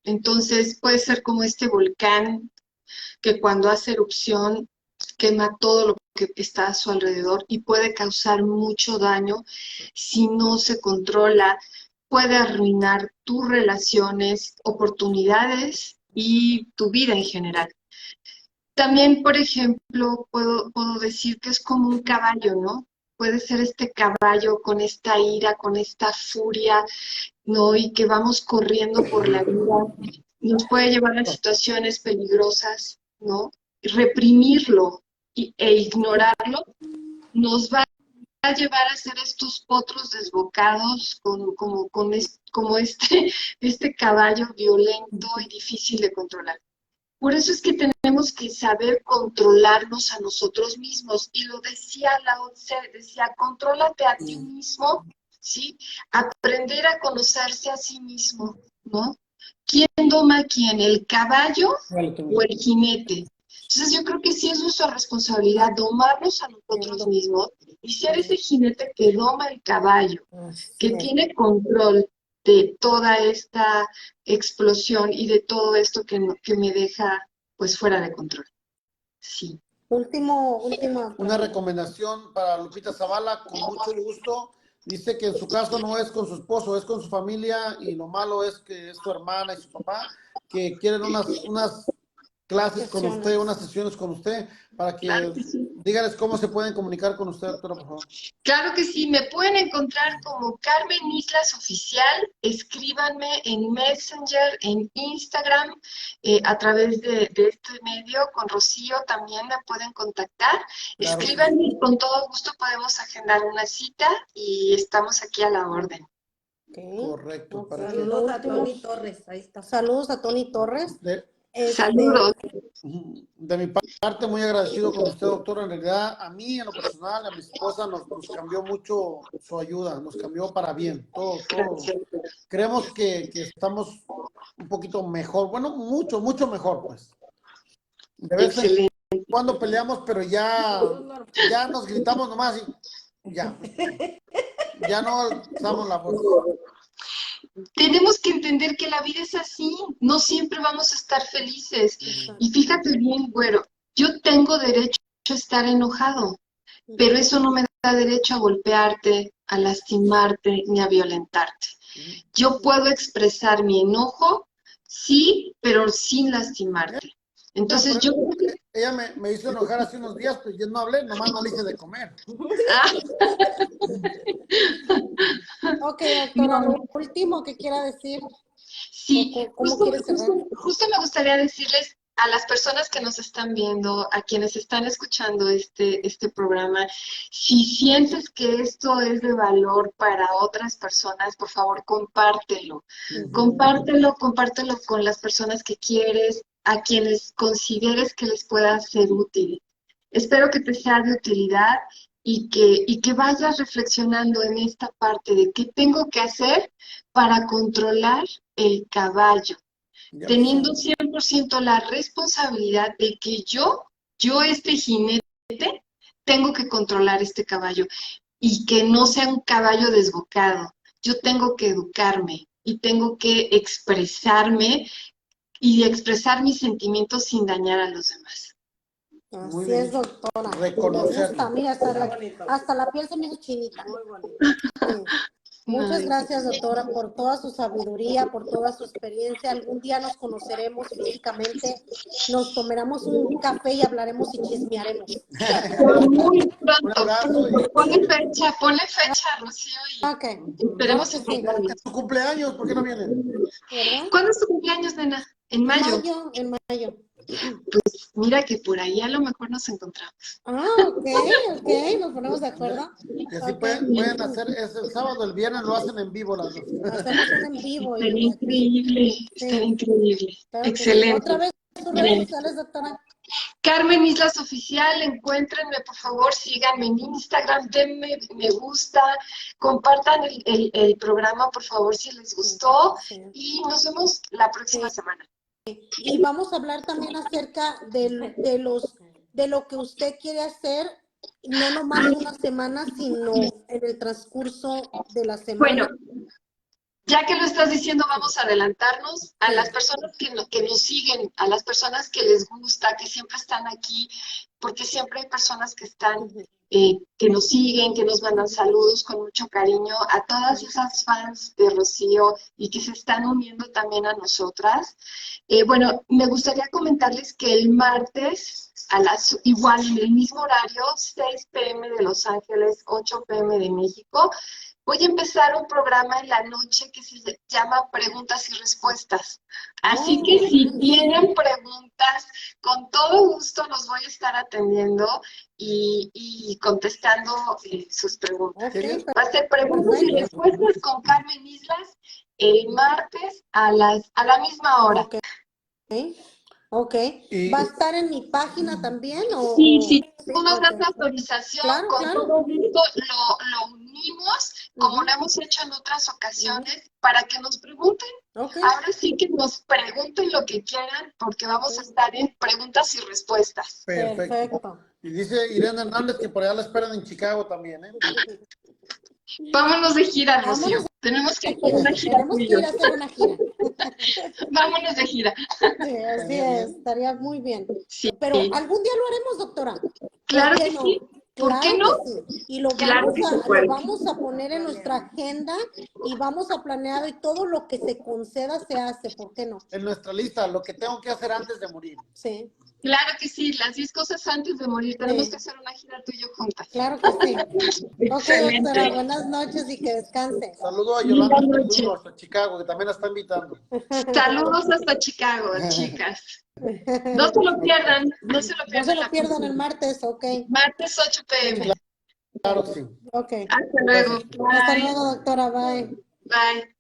B: Entonces puede ser como este volcán que cuando hace erupción quema todo lo que está a su alrededor y puede causar mucho daño si no se controla, puede arruinar tus relaciones, oportunidades y tu vida en general. También, por ejemplo, puedo decir que es como un caballo, ¿no? Puede ser este caballo con esta ira, con esta furia, ¿no? Y que vamos corriendo por la vida, nos puede llevar a situaciones peligrosas, ¿no? Reprimirlo e ignorarlo nos va a llevar a ser estos potros desbocados como este caballo violento y difícil de controlar. Por eso es que tenemos que saber controlarnos a nosotros mismos. Y lo decía Lao Tse, decía, contrólate a ti mismo, ¿sí? Aprender a conocerse a sí mismo, ¿no? ¿Quién doma a quién? ¿El caballo
C: Vale,
B: o
C: también.
B: el jinete? Entonces yo creo que sí es nuestra responsabilidad domarnos a nosotros
A: Entiendo.
B: mismos y ser ese jinete que doma el caballo,
A: Así
B: que
A: es.
B: tiene control de toda esta explosión y de todo esto que me deja pues fuera de control. Sí.
A: Última
C: Una
A: pregunta.
C: recomendación para Lupita Zavala, con mucho gusto. Dice que en su caso no es con su esposo, es con su familia y lo malo es que es su hermana y su papá que quieren unas clases con usted,
A: Sesiones.
C: unas sesiones con usted para
B: Claro
C: que
B: que sí.
C: dígales cómo se pueden comunicar con usted, doctora, por favor.
B: Claro que sí, me pueden encontrar como Carmen Islas Oficial, escríbanme en Messenger, en Instagram, a través de este medio, con Rocío también me pueden contactar,
C: Claro que sí.
B: escríbanme y con todo gusto podemos agendar una cita y estamos aquí a la orden.
A: Ok.
C: Correcto,
A: Ok.
C: para que
A: Lo
D: Saludos a
A: último,
D: Tony Torres, ahí está.
A: saludos a Tony Torres.
C: de,
A: Este,
B: Saludos.
C: de mi parte muy agradecido con usted, doctora. En realidad, a mí en lo personal, a mi esposa nos cambió mucho su ayuda, nos cambió para bien, todo.
B: Gracias.
C: Creemos que estamos un poquito mejor, bueno, mucho, mucho mejor, pues. De vez en
B: Excelente.
C: cuando peleamos, pero ya nos gritamos nomás y ya, ya no alzamos la voz.
B: Tenemos que entender que la vida es así, no siempre vamos a estar felices.
C: Ujú.
B: Y fíjate bien, güero, yo tengo derecho a estar enojado, pero
A: ujú,
B: eso no me da derecho a golpearte, a lastimarte ni a violentarte.
C: Ujú.
B: Yo puedo expresar mi enojo, sí, pero sin
C: Ya,
B: lastimarte.
C: ya,
B: Entonces
C: pero
B: yo creo que...
C: ella me hizo enojar hace unos días, pues yo no hablé, nomás no le hice de comer.
B: Ah,
A: Ok, doctora,
B: no,
A: lo último que quiera decir o
B: sí,
A: cómo quiere cerrar.
B: justo me gustaría decirles a las personas que nos están viendo, a quienes están escuchando este programa, si sientes que esto es de valor para otras personas, por favor, compártelo.
A: Ujú.
B: Compártelo con las personas que quieres, a quienes consideres que les pueda ser útil. Espero que te sea de utilidad y que vayas reflexionando en esta parte de qué tengo que hacer para controlar el caballo,
C: Ya
B: teniendo 100% la responsabilidad de que este jinete, tengo que controlar este caballo y que no sea un caballo desbocado. Yo tengo que educarme y tengo que expresarme y expresar mis sentimientos sin dañar a los demás.
C: Muy
A: Así
C: bien.
A: es, doctora. Me
C: Reconocerlo.
A: gusta, mira,
D: Muy bonito.
A: hasta la piel se me hizo chinita.
D: Muy bonito.
A: Sí. Muchas
B: Ay,
A: gracias, doctora, por toda su sabiduría, por toda su experiencia. Algún día nos conoceremos físicamente, nos tomaremos un café y hablaremos y chismearemos.
B: muy
C: Un
B: pronto.
C: abrazo y
B: Ponle fecha, Rocío, y
A: Ok, claro
B: esperemos
A: que sí,
B: encontrarnos.
C: tu cumpleaños, ¿por qué no vienen?
A: ¿verdad?
B: ¿Cuándo es tu cumpleaños, nena? En mayo.
A: En mayo.
B: Pues mira que por ahí a lo mejor nos encontramos.
A: Ah, ok, nos ponemos de acuerdo.
C: Y así
A: Ok,
C: pueden hacer, es el sábado, el viernes lo hacen en vivo las dos.
A: hacemos un en vivo
B: Estaría
A: y aquí.
B: increíble, estaría
A: Sí,
B: increíble.
A: claro que sí.
B: Excelente.
A: Otra vez sus redes
B: Bien.
A: sociales, doctora.
B: Carmen Islas Oficial, encuéntrenme, por favor, síganme en Instagram, denme me gusta, compartan el programa, por favor, si les gustó,
A: Sí.
B: y nos vemos la próxima semana.
A: Y vamos a hablar también acerca de lo que usted quiere hacer, no nomás una semana, sino en el transcurso de la
B: Bueno,
A: semana.
B: ya que lo estás diciendo, vamos a adelantarnos a
A: Sí.
B: las personas que nos siguen, a las personas que les gusta, que siempre están aquí, porque siempre hay personas que están, que nos siguen, que nos mandan saludos con mucho cariño, a todas esas fans de Rocío y que se están uniendo también a nosotras. Bueno, me gustaría comentarles que el martes, igual en el mismo horario, 6 p.m. de Los Ángeles, 8 p.m. de México, voy a empezar un programa en la noche que se llama Preguntas y Respuestas. Así que si tienen preguntas, con todo gusto los voy a estar atendiendo y contestando sus preguntas.
A: Ok,
B: Va a ser Preguntas y Respuestas con Carmen Islas el martes a la misma hora.
A: ok. Ok.
C: Y
A: ¿Va a estar en mi página también?
B: Sí, si
A: Sí,
B: tú nos das
A: ok.
B: la autorización,
A: Claro,
B: con
A: claro.
B: todo gusto lo unimos, como lo hemos hecho en otras ocasiones, para que nos pregunten.
A: Ok.
B: Ahora sí que nos pregunten lo que quieran, porque vamos a estar en preguntas y respuestas.
C: perfecto. Y dice Irene Hernández que por allá la esperan en Chicago también, ¿eh?
B: Vámonos de gira,
A: Vámonos
B: Rocío. Tenemos que
A: de
B: hacer
A: gira.
B: una gira
A: Tenemos
B: tú y
A: que
B: yo.
A: ir a hacer una gira.
B: Vámonos de gira.
A: Sí, así
C: Estaría bien.
A: es, estaría muy bien.
B: Sí,
A: Pero algún día lo haremos, doctora.
B: claro
A: ¿Por qué
B: que
A: no?
B: sí. ¿Por qué
A: Claro
B: no?
A: que sí. Y
B: Claro que se
A: lo
B: puede.
A: vamos a poner en nuestra agenda y vamos a planear y todo lo que se conceda se hace. ¿Por qué no?
C: En nuestra lista, lo que tengo que hacer antes de morir.
A: Sí,
B: Claro que sí, las 10 cosas antes de morir. Tenemos
A: sí.
B: que hacer una gira tú y yo juntas.
A: Claro que sí. Ok,
B: Excelente.
A: doctora, buenas noches y que descanse.
C: Saludo a
B: Linda
C: Yolanda
B: noche.
C: Perduno hasta Chicago, que también la está invitando.
B: Saludos hasta Chicago, chicas. No se lo pierdan, no se lo
A: No se
B: pierdan
A: lo
B: la
A: pierdan
B: próxima.
A: el martes, ok.
B: Martes 8 p.m.
C: Claro que sí.
A: Ok.
B: Hasta luego.
C: Gracias.
A: Hasta
B: Bye.
A: luego, doctora. Bye.
B: Bye.